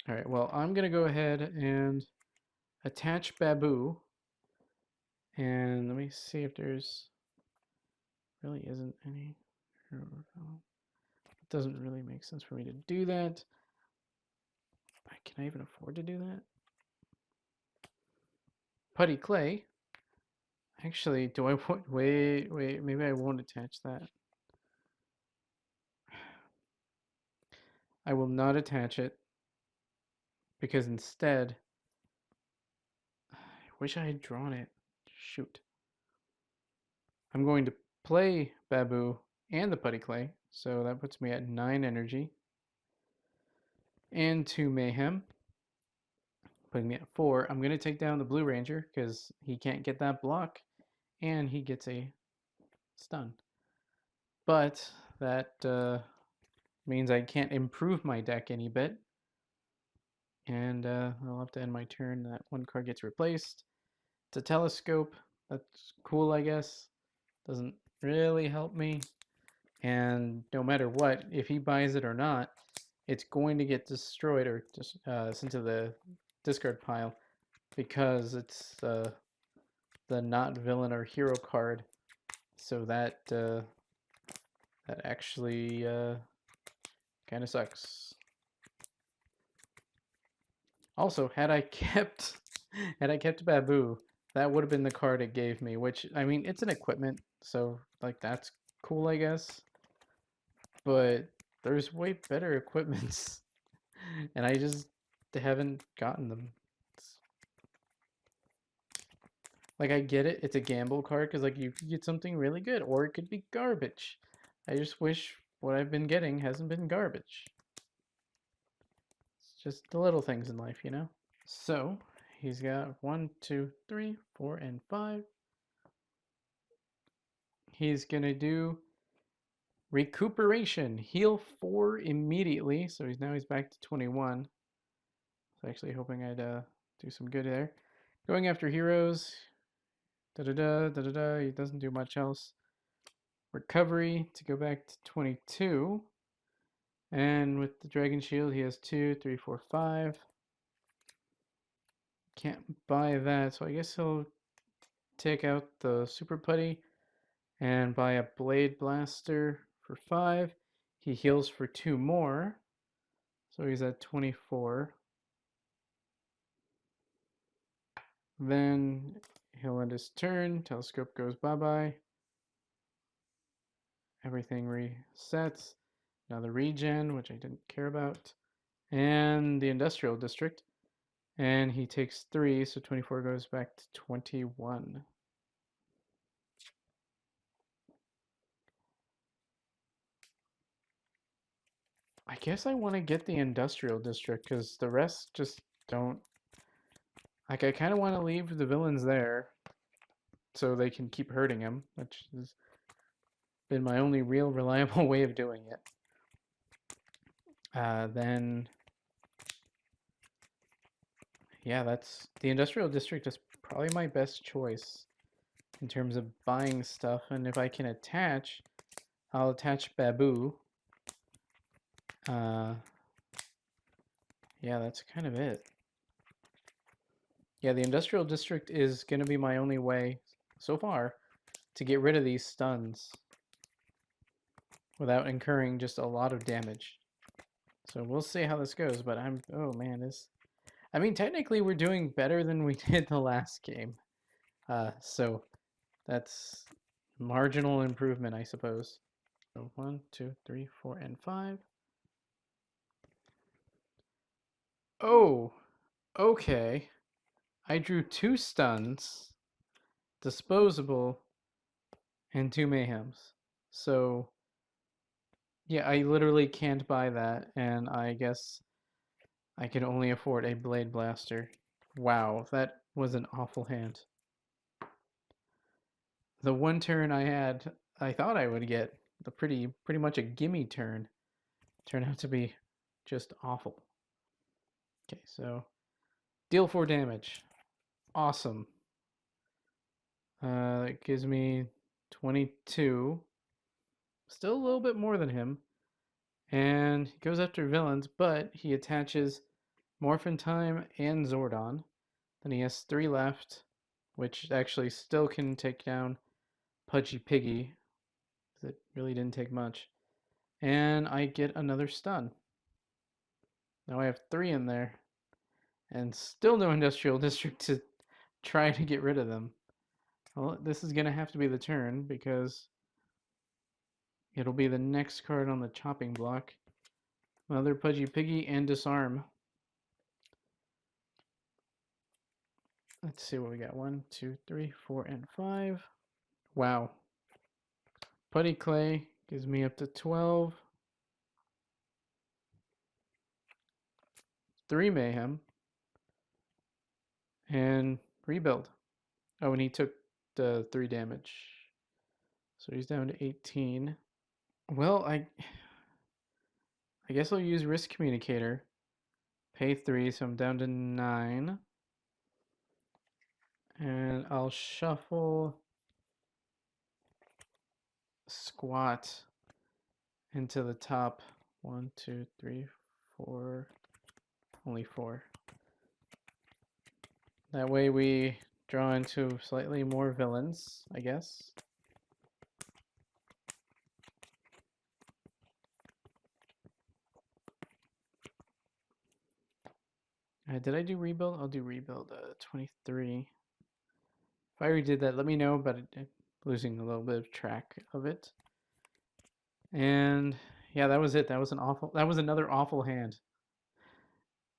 All right, well, I'm going to go ahead and attach Babu. And let me see if there's really isn't any. It doesn't really make sense for me to do that. Can I even afford to do that? Putty Clay. Actually, do I want, wait, maybe I won't attach that. I will not attach it because instead, I wish I had drawn it. Shoot. I'm going to play Babu and the Putty Clay, so that puts me at 9 energy. And 2 Mayhem, putting me at 4. I'm going to take down the Blue Ranger because he can't get that block, and he gets a stun. But that means I can't improve my deck any bit. And I'll have to end my turn. That one card gets replaced. It's a telescope. That's cool, I guess. Doesn't really help me. And no matter what, if he buys it or not, it's going to get destroyed or just sent to the discard pile because it's the not villain or hero card. So that that actually kind of sucks. Also, had I kept Babu, that would have been the card it gave me. Which I mean, it's an equipment, so like that's cool, I guess. But there's way better equipments, and I just haven't gotten them. Like I get it, it's a gamble card because like you could get something really good, or it could be garbage. I just wish what I've been getting hasn't been garbage. It's just the little things in life, you know? So he's got 1, 2, 3, 4, and 5. He's gonna do recuperation, heal 4 immediately. So he's back to 21. So actually hoping I'd do some good there. Going after heroes. Da da da da da da. He doesn't do much else. Recovery to go back to 22. And with the Dragon Shield, he has 2, 3, 4, 5. Can't buy that, so I guess he'll take out the Super Putty and buy a Blade Blaster for 5. He heals for 2 more, so he's at 24. Then he'll end his turn. Telescope goes bye-bye. Everything resets. Now the regen, which I didn't care about. And the Industrial District. And he takes 3, so 24 goes back to 21. I guess I want to get the Industrial District because the rest just don't. Like, I kind of want to leave the villains there so they can keep hurting him, which has been my only real reliable way of doing it. Then, yeah, that's the Industrial District is probably my best choice in terms of buying stuff. And if I can attach, I'll attach Babu. Yeah, that's kind of it. Yeah, the Industrial District is going to be my only way so far to get rid of these stuns without incurring just a lot of damage. So we'll see how this goes, but oh man, I mean, technically we're doing better than we did the last game. So that's marginal improvement, I suppose. So 1, 2, 3, 4, and 5. Oh, okay. I drew 2 stuns, disposable, and 2 mayhems. So yeah, I literally can't buy that, and I guess I can only afford a Blade Blaster. Wow, that was an awful hand. The one turn I had, I thought I would get the pretty much a gimme turn. Turned out to be just awful. Okay, so deal 4 damage. Awesome. That gives me 22. Still a little bit more than him. And he goes after villains, but he attaches Morphin Time and Zordon. Then he has 3 left, which actually still can take down Pudgy Piggy, because it really didn't take much. And I get another stun. Now I have 3 in there, and still no Industrial District to try to get rid of them. Well, this is going to have to be the turn because it'll be the next card on the chopping block. Mother Pudgy Piggy and Disarm. Let's see what we got. 1, 2, 3, 4, and 5. Wow. Putty Clay gives me up to 12. 3 Mayhem. And Rebuild. Oh, and he took the 3 damage. So he's down to 18. Well, I guess I'll use Risk Communicator. Pay 3, so I'm down to 9. And I'll shuffle Squat into the top. 1, 2, 3, 4. Only 4. That way we draw into slightly more villains, I guess. Did I do rebuild? I'll do rebuild 23. If I already did that, let me know, but I'm losing a little bit of track of it. And yeah, that was it. That was another awful hand.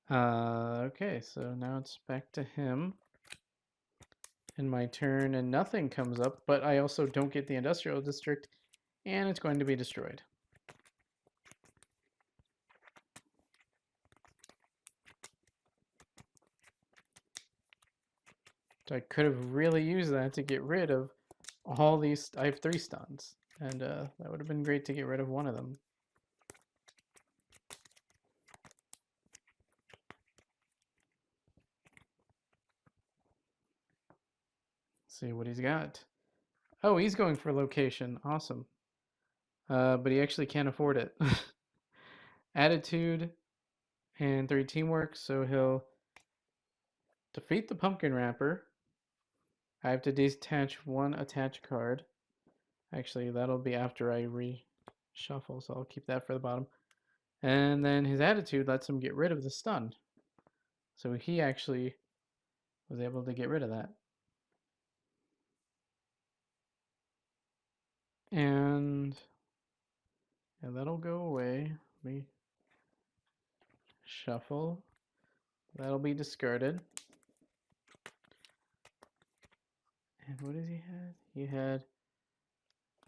Okay, so now it's back to him. In my turn, and nothing comes up, but I also don't get the industrial district, and it's going to be destroyed. So I could have really used that to get rid of all these. I have 3 stuns, and that would have been great to get rid of one of them. Let's see what he's got. Oh, he's going for location. Awesome. But he actually can't afford it. Attitude and 3 teamwork, so he'll defeat the pumpkin wrapper. I have to detach 1 attach card. Actually, that'll be after I reshuffle, so I'll keep that for the bottom. And then his attitude lets him get rid of the stun. So he actually was able to get rid of that. And yeah, that'll go away. Let me shuffle. That'll be discarded. And what does he have?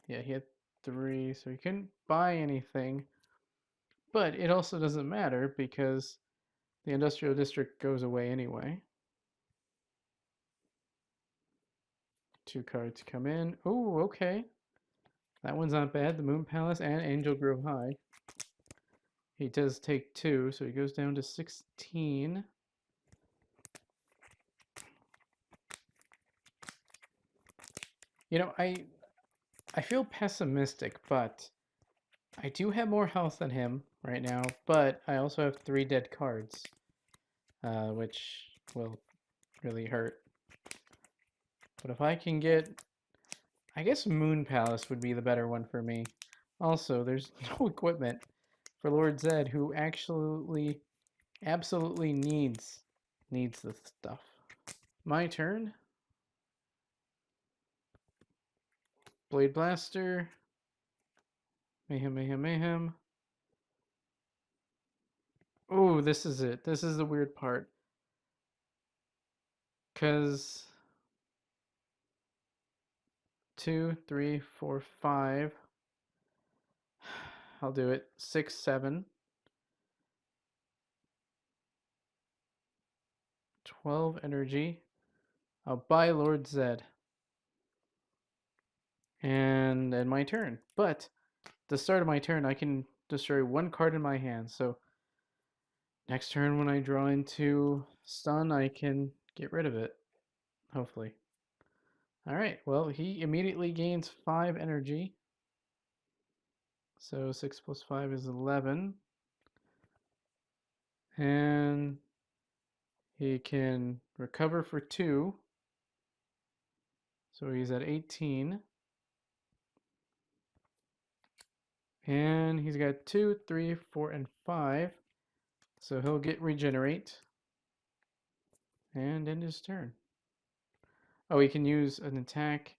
He had 3, so he couldn't buy anything. But it also doesn't matter because the industrial district goes away anyway. 2 cards come in. Oh, okay. That one's not bad. The Moon Palace and Angel Grove High. He does take 2, so he goes down to 16. You know, I feel pessimistic, but I do have more health than him right now, but I also have 3 dead cards, which will really hurt. But if I can get, I guess Moon Palace would be the better one for me. Also, there's no equipment for Lord Zedd, who absolutely needs this stuff. My turn. Blade Blaster. Mayhem, mayhem, mayhem. Oh, this is it. This is the weird part. Because 2, 3, 4, 5. I'll do it. 6, 7. 12 energy. I'll buy Lord Zedd. And end my turn. But the start of my turn, I can destroy 1 card in my hand. So next turn when I draw into stun, I can get rid of it. Hopefully. Alright, well, he immediately gains 5 energy. So 6 plus 5 is 11. And he can recover for 2. So he's at 18. And he's got 2, 3, 4, and 5. So he'll get regenerate. And end his turn. Oh, he can use an attack.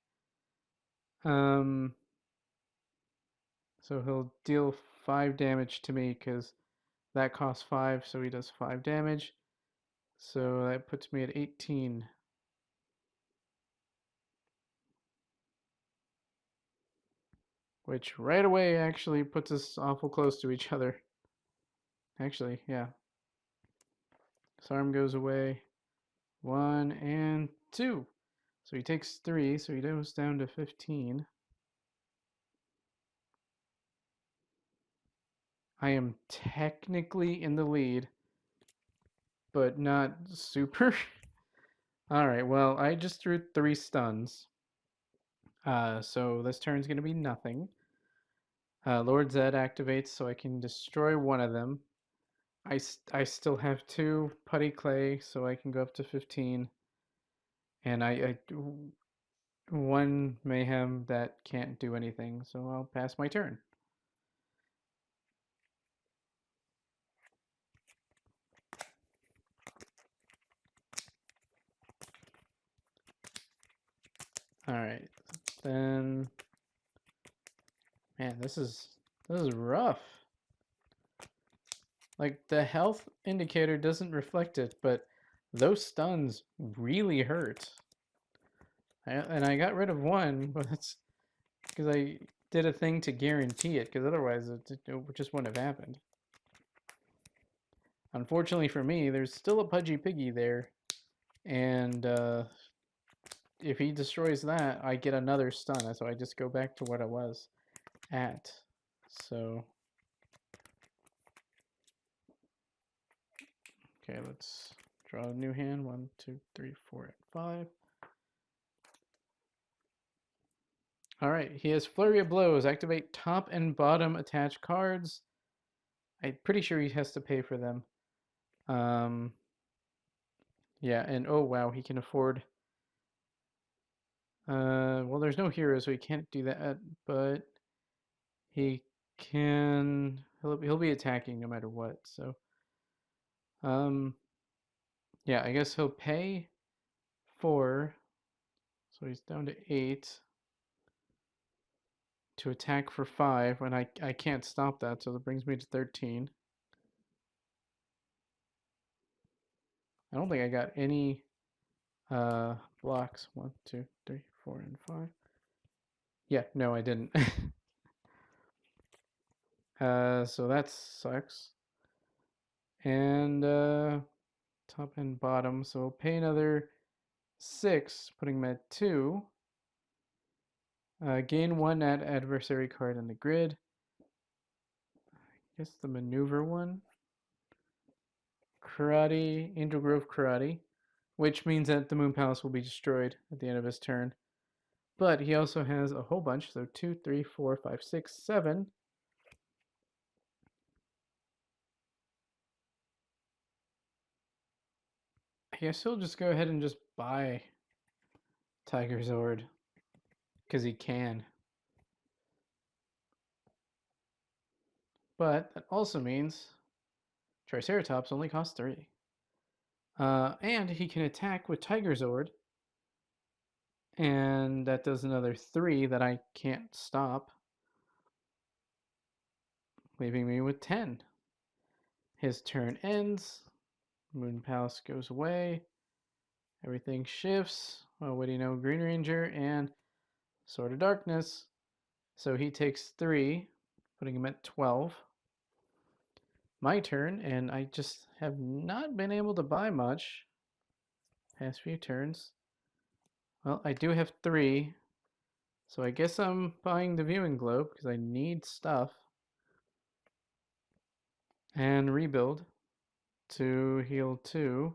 Um, so he'll deal 5 damage to me because that costs 5, so he does 5 damage. So that puts me at 18. Which right away actually puts us awful close to each other. Actually, yeah. Disarm goes away. 1 and 2. So he takes 3, so he goes down to 15. I am technically in the lead, but not super. Alright, well, I just threw 3 stuns. So this turn's going to be nothing. Lord Zedd activates so I can destroy one of them. I still have 2 putty clay, so I can go up to 15. And I 1 mayhem that can't do anything, so I'll pass my turn. Alright, then man, this is rough. Like the health indicator doesn't reflect it, but those stuns really hurt. And I got rid of 1, but it's because I did a thing to guarantee it, because otherwise it just wouldn't have happened. Unfortunately for me, there's still a Pudgy Piggy there, and if he destroys that, I get another stun, so I just go back to what I was at. So, okay, let's draw a new hand. 1, 2, 3, 4, and 5. Alright, he has Flurry of Blows. Activate top and bottom attached cards. I'm pretty sure he has to pay for them. Yeah, and oh wow, he can afford... well, there's no hero, so he can't do that, but he can... He'll be attacking no matter what, so... yeah, I guess he'll pay 4, so he's down to 8, to attack for 5, when I can't stop that, so that brings me to 13. I don't think I got any blocks. 1, 2, 3, 4, and 5. Yeah, no, I didn't. So that sucks. And top and bottom, so pay another 6, putting him at 2. Gain 1 at adversary card in the grid. I guess the maneuver one. Karate, Angel Grove Karate, which means that the Moon Palace will be destroyed at the end of his turn. But he also has a whole bunch, so 2, 3, 4, 5, 6, 7. I guess he'll just go ahead and just buy Tiger Zord, because he can. But that also means Triceratops only costs 3. And he can attack with Tiger Zord, and that does another 3 that I can't stop, leaving me with 10. His turn ends. Moon Palace goes away. Everything shifts. Oh, what do you know? Green Ranger and Sword of Darkness. So he takes 3, putting him at 12. My turn, and I just have not been able to buy much past few turns. Well, I do have 3, so I guess I'm buying the Viewing Globe because I need stuff. And rebuild to heal 2.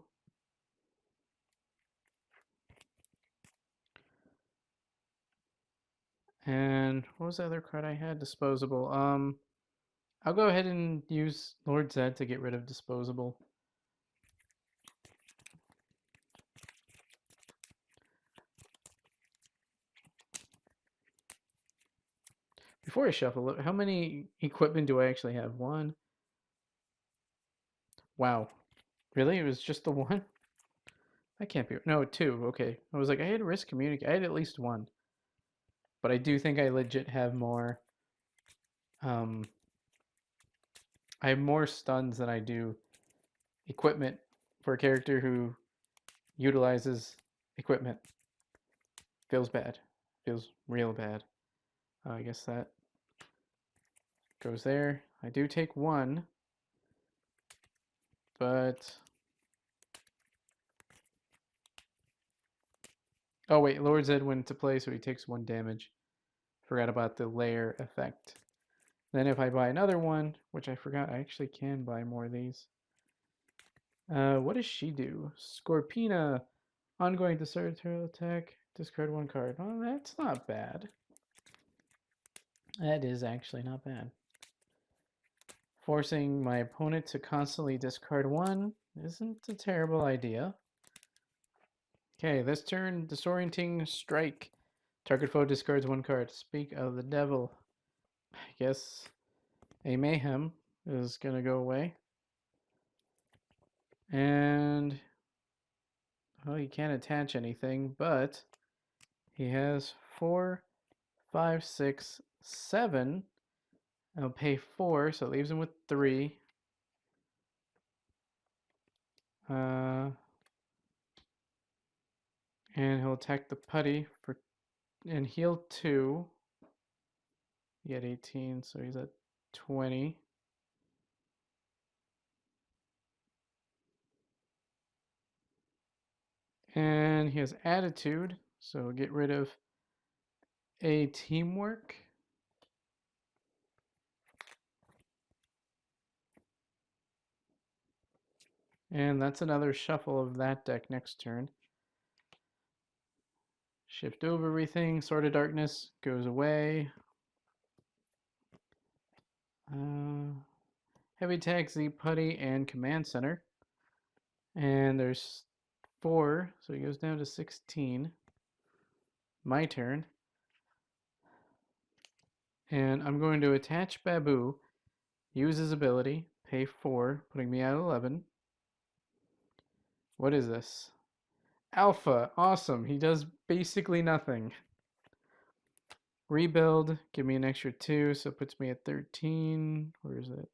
And what was the other card I had? Disposable. I'll go ahead and use Lord Zedd to get rid of Disposable. Before I shuffle, how many equipment do I actually have? 1. Wow. Really? It was just the 1? I can't be. No, 2. Okay. I was like, I had risk communicate. I had at least 1. But I do think I legit have more. Um, I have more stuns than I do equipment for a character who utilizes equipment. Feels bad. Feels real bad. I guess that goes there. I do take 1, but oh wait, Lord Zedd went into play, so he takes 1 damage. Forgot about the layer effect. Then if I buy another one, which I forgot, I actually can buy more of these. What does she do? Scorpina, ongoing territorial attack, discard 1 card. Well, that's not bad. That is actually not bad. Forcing my opponent to constantly discard 1 isn't a terrible idea. Okay, this turn, disorienting strike. Target foe discards 1 card. Speak of the devil. I guess a mayhem is gonna go away. And well, he can't attach anything, but he has 4, 5, 6, 7. I'll pay 4, so it leaves him with 3. And he'll attack the putty for and heal 2. He had 18, so he's at 20. And he has attitude, so we'll get rid of a teamwork. And that's another shuffle of that deck next turn. Shift over everything. Sword of Darkness goes away. Heavy Attack, Z Putty, and Command Center. And there's 4, so he goes down to 16. My turn. And I'm going to attach Babu, use his ability, pay 4, putting me at 11. What is this? Alpha, awesome. He does basically nothing. Rebuild, give me an extra 2, so it puts me at 13. Where is it?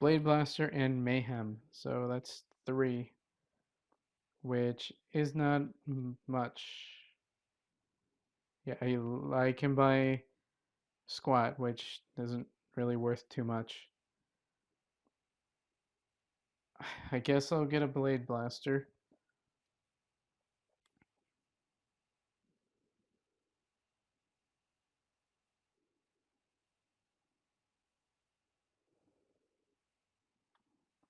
Blade Blaster and Mayhem, so that's 3, which is not much. Yeah, I can buy Squat, which isn't really worth too much. I guess I'll get a Blade Blaster.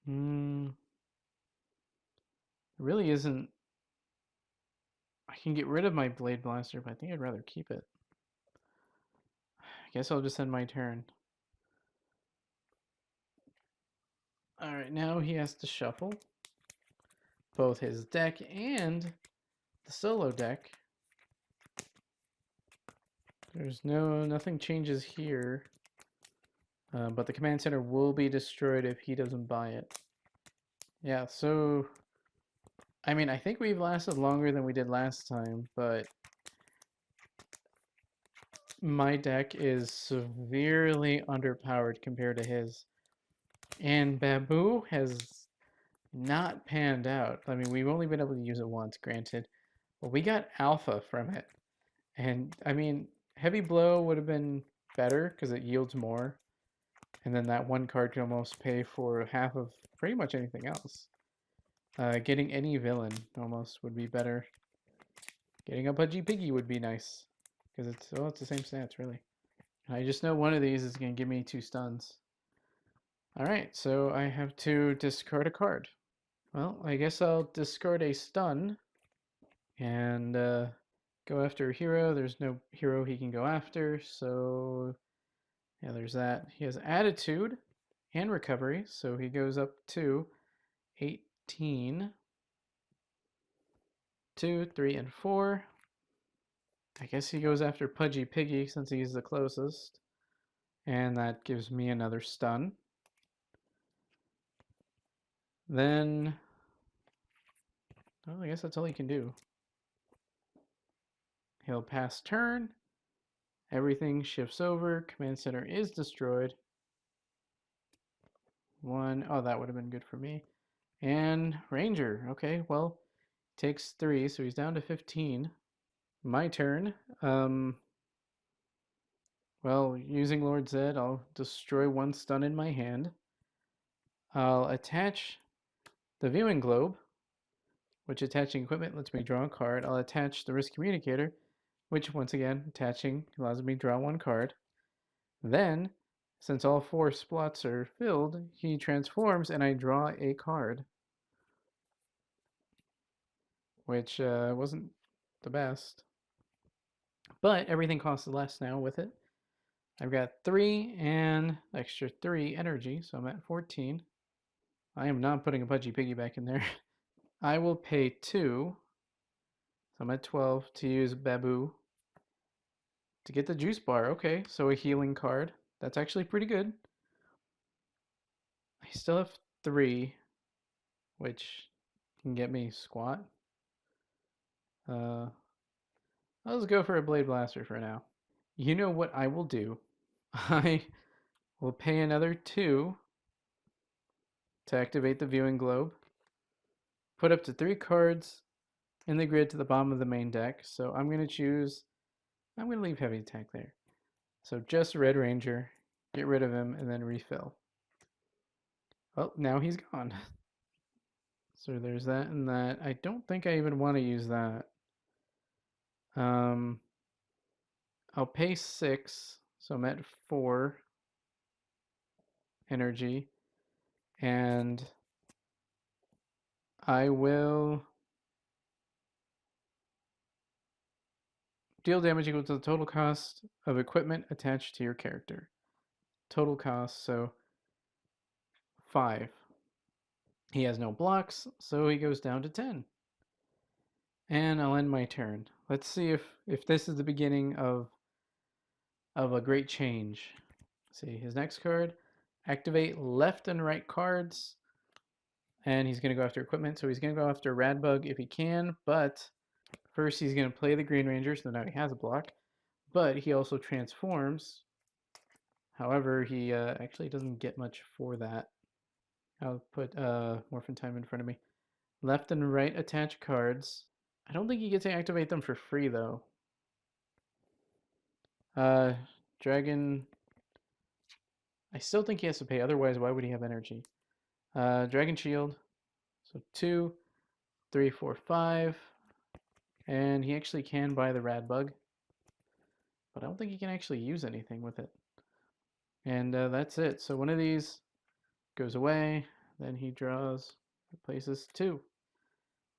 It really isn't. I can get rid of my Blade Blaster, but I think I'd rather keep it. I guess I'll just end my turn. Alright, now he has to shuffle both his deck and the solo deck. There's nothing changes here. But the command center will be destroyed if he doesn't buy it. Yeah, so I mean, I think we've lasted longer than we did last time, but my deck is severely underpowered compared to his. And Babu has not panned out. I mean, we've only been able to use it once, granted, but we got alpha from it. And I mean, heavy blow would have been better because it yields more. And then that 1 card can almost pay for half of pretty much anything else. Getting any villain almost would be better. Getting a Pudgy Piggy would be nice. Because it's the same stats, really. I just know one of these is going to give me 2 stuns. Alright, so I have to discard a card. Well, I guess I'll discard a stun. And go after a hero. There's no hero he can go after, so yeah, there's that. He has attitude and recovery, so he goes up to 18. 2, 3, and 4. I guess he goes after Pudgy Piggy since he's the closest. And that gives me another stun. Then, well, I guess that's all he can do. He'll pass turn. Everything shifts over. Command center is destroyed. One. Oh, that would have been good for me. And Ranger. Okay, well, takes 3, so he's down to 15. My turn. Well, using Lord Zedd, I'll destroy 1 stun in my hand. I'll attach the viewing globe, which attaching equipment lets me draw a card. I'll attach the risk communicator, which once again, attaching allows me to draw 1 card. Then, since all 4 slots are filled, he transforms and I draw a card, which wasn't the best. But everything costs less now with it. I've got 3 and extra 3 energy, so I'm at 14. I am not putting a Pudgy Piggy back in there. I will pay 2, so I'm at 12, to use Babu to get the juice bar. Okay, so a healing card. That's actually pretty good. I still have 3, which can get me squat. I'll just go for a Blade Blaster for now. You know what I will do? I will pay another 2 to activate the viewing globe. Put up to 3 cards in the grid to the bottom of the main deck. So I'm going to leave heavy attack there. So just Red Ranger, get rid of him, and then refill. Well, now he's gone. So there's that and that. I don't think I even want to use that. I'll pay 6, so I'm at 4 energy, and I will deal damage equal to the total cost of equipment attached to your character. Total cost, so 5. He has no blocks, so he goes down to 10. And I'll end my turn. Let's see if this is the beginning of a great change. Let's see, his next card, activate left and right cards, and he's going to go after equipment, so he's going to go after Radbug if he can, but first he's going to play the Green Ranger, so now he has a block, but he also transforms. However, he actually doesn't get much for that. I'll put Morphin Time in front of me. Left and right attach cards. I don't think you get to activate them for free, though. Dragon... I still think he has to pay, otherwise why would he have energy? Dragon Shield. So 2, 3, 4, 5. And he actually can buy the Radbug. But I don't think he can actually use anything with it. And that's it. So one of these goes away. Then he draws, replaces 2.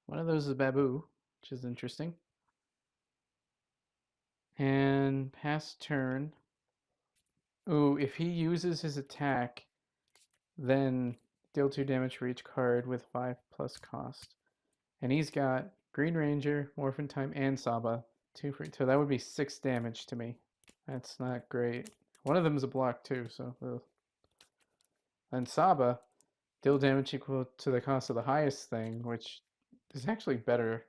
One of those is Babu, which is interesting. And pass turn. Ooh, if he uses his attack, then deal 2 damage for each card with 5 plus cost. And he's got Green Ranger, Morphin Time, and Saba. 2 for, so that would be 6 damage to me. That's not great. One of them is a block too, so. Ugh. And Saba, deal damage equal to the cost of the highest thing, which is actually better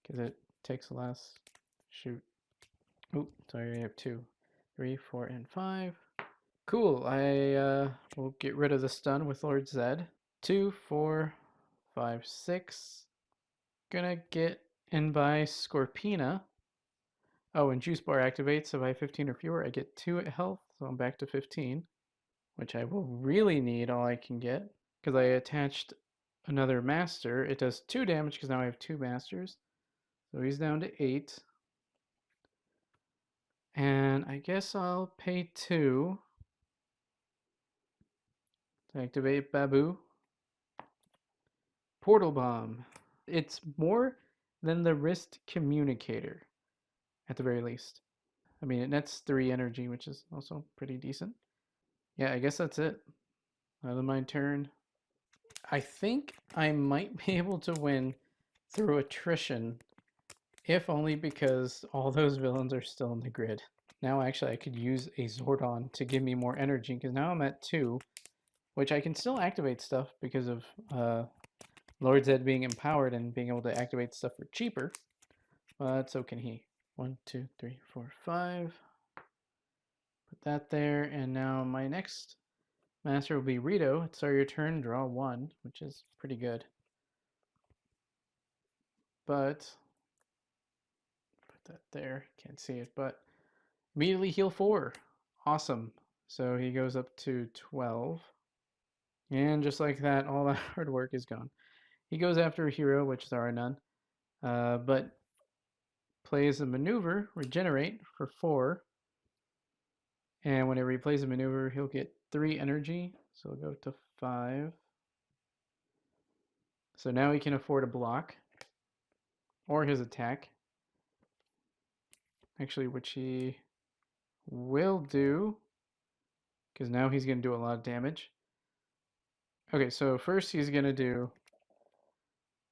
because it takes less. Shoot. Oh, sorry, I have 2, 3, 4, and 5. Cool. I will get rid of the stun with Lord Zedd. 2, 4, 5, 6. Gonna get in by Scorpina. Oh, and Juice Bar activates. So if I have 15 or fewer, I get 2 at health. So I'm back to 15, which I will really need all I can get because I attached another master. It does 2 damage because now I have 2 masters. So he's down to 8. And I guess I'll pay 2 to activate Babu. Portal Bomb. It's more than the wrist communicator, at the very least. I mean, it nets 3 energy, which is also pretty decent. Yeah, I guess that's it. Another my turn. I think I might be able to win through attrition, if only because all those villains are still in the grid. Now actually I could use a Zordon to give me more energy, because now I'm at 2. which I can still activate stuff because of Lord Zedd being empowered and being able to activate stuff for cheaper. But so can he. 1, 2, 3, 4, 5. Put that there, and now my next master will be Rito. It's your turn, draw 1, which is pretty good. But put that there. Can't see it, but immediately heal 4. Awesome. So he goes up to 12. And just like that, all that hard work is gone. He goes after a hero, which there are none, but plays a maneuver, regenerate for 4. And whenever he plays a maneuver, he'll get 3 energy. So we'll go to 5. So now he can afford a block or his attack. Actually, which he will do, because now he's going to do a lot of damage. Okay, so first he's going to do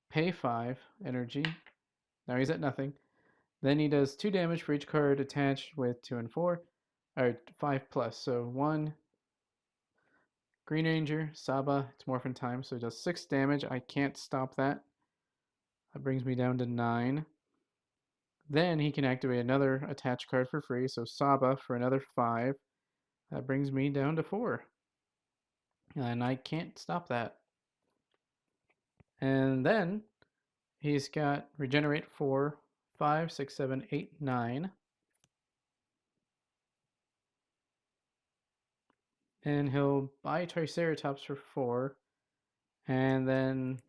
pay 5 energy. Now he's at nothing. Then he does 2 damage for each card attached with 2 and 4, or 5 plus. So 1 Green Ranger, Saba, it's Morphin time, so he does 6 damage. I can't stop that. That brings me down to 9. Then he can activate another attached card for free, so Saba for another 5. That brings me down to 4. And I can't stop that. And then he's got Regenerate 4, 5, 6, 7, 8, 9. And he'll buy Triceratops for 4. And then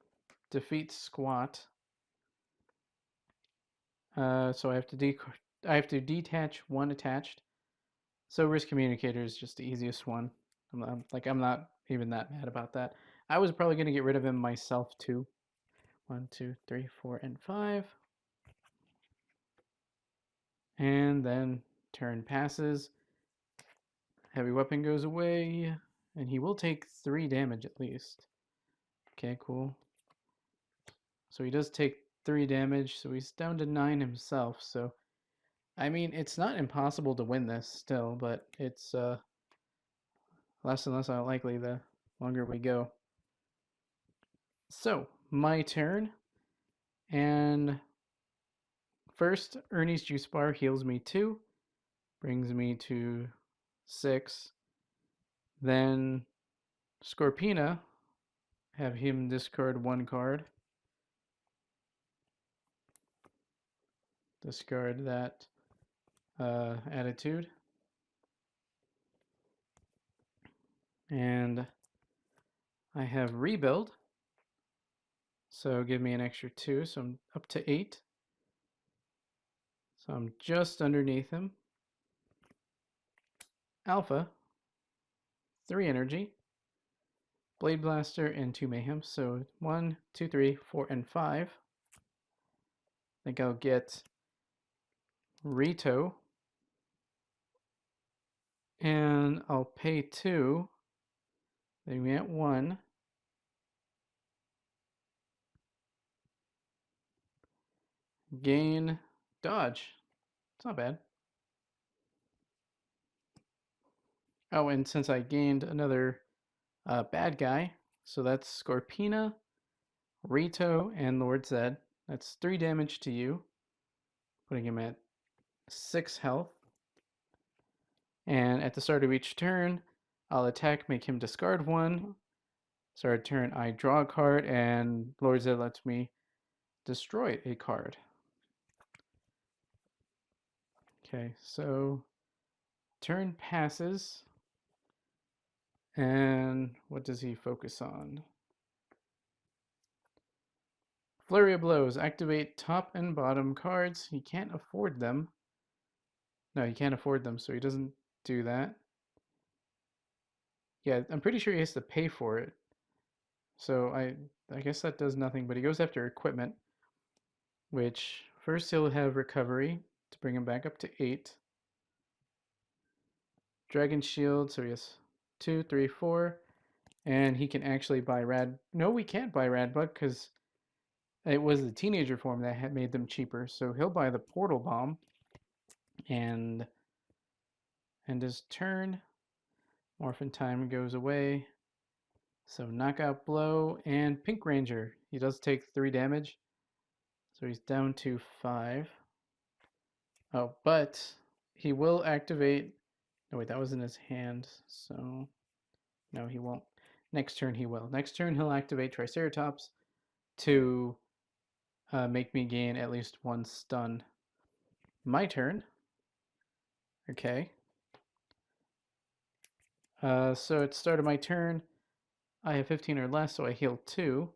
defeat Squat. So I have to detach 1 attached. So Risk Communicator is just the easiest one. I'm not even that mad about that. I was probably going to get rid of him myself too. 1, 2, 3, 4, and 5. And then turn passes. Heavy weapon goes away. And he will take 3 damage at least. Okay, cool. So he does take 3 damage. So he's down to 9 himself. So, I mean, it's not impossible to win this still, but it's less and less unlikely the longer we go. So, my turn. And first, Ernie's Juice Bar heals me 2. Brings me to 6. Then Scorpina, have him discard 1 card. Discard that attitude. And I have Rebuild. So give me an extra 2, so I'm up to 8. So I'm just underneath him. Alpha, 3 energy. Blade Blaster and 2 Mayhem. So 1, 2, 3, 4, and 5. I think I'll get Rito. And I'll pay 2. Then we at 1. Gain dodge. It's not bad. Oh, and since I gained another bad guy, so that's Scorpina, Rito, and Lord Zedd. That's 3 damage to you, putting him at 6 health. And at the start of each turn, I'll attack, make him discard 1. Start of turn, I draw a card, and Lord Zedd lets me destroy a card. Okay, so turn passes. And what does he focus on? Flurry of Blows. Activate top and bottom cards. He can't afford them. No, he can't afford them, so he doesn't do that. Yeah, I'm pretty sure he has to pay for it. So I guess that does nothing, but he goes after equipment, which first he'll have recovery to bring him back up to 8. Dragon Shield, so he has 2, 3, 4. And he can actually buy Rad. No, we can't buy Radbug because it was the teenager form that had made them cheaper. So he'll buy the Portal Bomb. And his turn. Morphin time goes away. So knockout blow and Pink Ranger. He does take 3 damage. So he's down to 5. Oh, but he will activate. No, wait, that was in his hand. So no, he won't. Next turn he will. Next turn he'll activate Triceratops to make me gain at least 1 stun. My turn. Okay. So at the start of my turn, I have 15 or less, so I heal 2.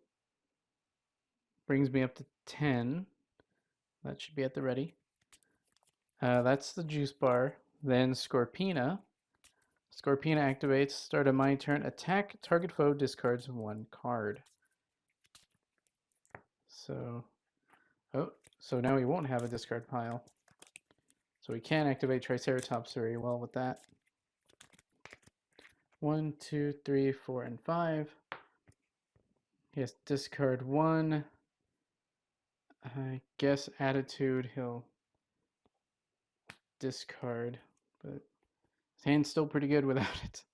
Brings me up to 10. That should be at the ready. That's the juice bar. Then Scorpina. Scorpina activates. Start of my turn. Attack. Target foe discards 1 card. So, so now he won't have a discard pile. So we can activate Triceratops very well with that. 1, 2, 3, 4, and 5. He has discard 1. I guess Attitude he'll discard, but his hand's still pretty good without it.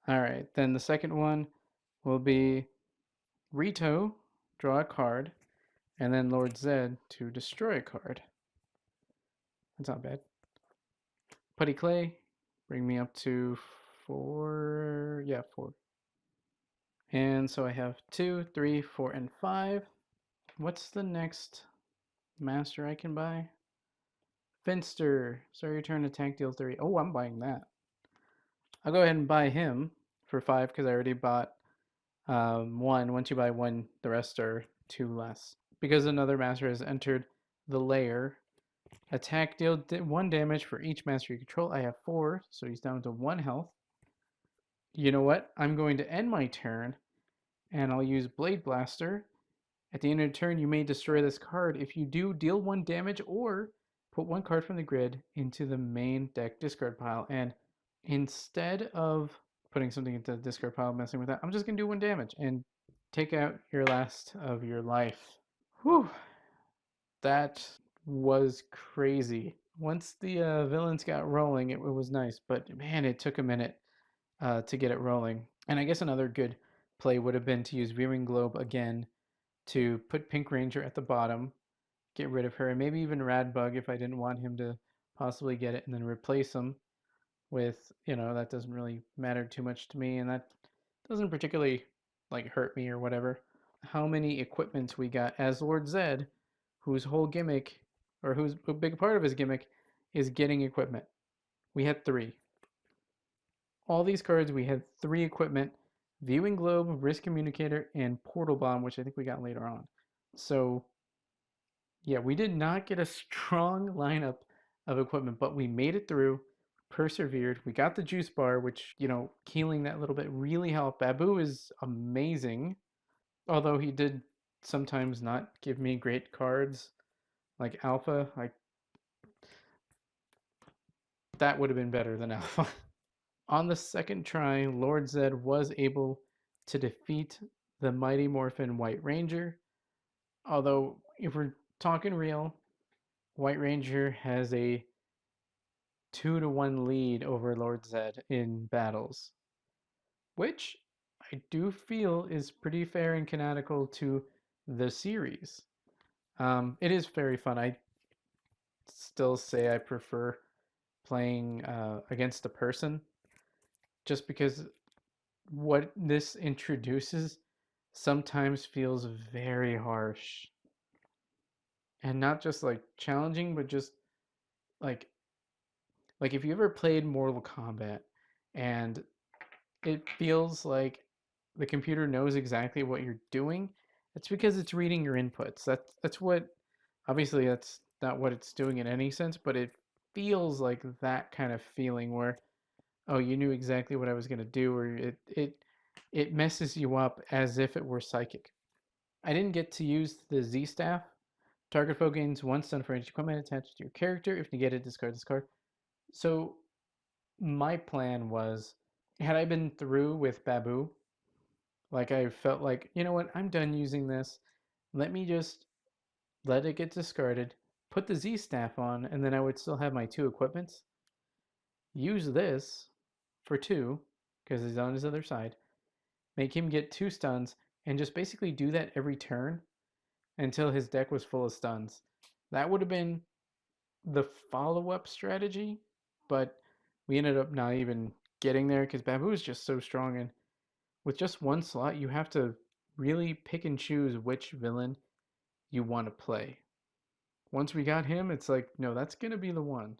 Alright, then the second one will be Rito, draw a card, and then Lord Zedd to destroy a card. That's not bad. Putty Clay, bring me up to 4. Yeah, 4. And so I have 2, 3, 4, and 5. What's the next master I can buy? Finster. Start your turn, attack, deal 3. Oh, I'm buying that. I'll go ahead and buy him for 5 because I already bought 1. Once you buy 1, the rest are 2 less. Because another master has entered the lair, attack, deal 1 damage for each master you control. I have 4, so he's down to 1 health. You know what? I'm going to end my turn, and I'll use Blade Blaster. At the end of the turn, you may destroy this card. If you do, deal 1 damage or put 1 card from the grid into the main deck discard pile. And instead of putting something into the discard pile, messing with that, I'm just going to do 1 damage and take out your last of your life. Whew. That was crazy. Once the villains got rolling, it was nice. But man, it took a minute to get it rolling. And I guess another good play would have been to use Viewing Globe again to put Pink Ranger at the bottom, get rid of her, and maybe even Radbug if I didn't want him to possibly get it, and then replace him with, that doesn't really matter too much to me, and that doesn't particularly like hurt me or whatever. How many equipments we got as Lord Zedd, whose whole gimmick, or whose a big part of his gimmick, is getting equipment. We had 3. All these cards, we had 3 equipment: Viewing Globe, Risk Communicator, and Portal Bomb, which I think we got later on. So yeah, we did not get a strong lineup of equipment, but we made it through, persevered. We got the juice bar, which, healing that little bit really helped. Babu is amazing, although he did sometimes not give me great cards like Alpha. Like, that would have been better than Alpha. On the second try, Lord Zedd was able to defeat the Mighty Morphin White Ranger. Although, if we're talking real, White Ranger has a 2-to-1 lead over Lord Zedd in battles, which I do feel is pretty fair and canonical to the series. It is very fun. I still say I prefer playing against a person, just because what this introduces sometimes feels very harsh. And not just like challenging, but just like if you ever played Mortal Kombat and it feels like the computer knows exactly what you're doing, it's because it's reading your inputs. That's what, obviously that's not what it's doing in any sense, but it feels like that kind of feeling where, oh, you knew exactly what I was going to do, or it messes you up as if it were psychic. I didn't get to use the Z staff. Target foe gains 1 stun for each equipment attached to your character. If negated, discard this card. So my plan was, had I been through with Babu, like I felt like, you know what, I'm done using this. Let me just let it get discarded, put the Z staff on, and then I would still have my 2 equipments. Use this for 2, because he's on his other side. make him get 2 stuns, and just basically do that every turn until his deck was full of stuns. That would have been the follow up strategy, but we ended up not even getting there because Babu is just so strong. And with just one slot, you have to really pick and choose which villain you want to play. Once we got him, it's like, no, that's going to be the one.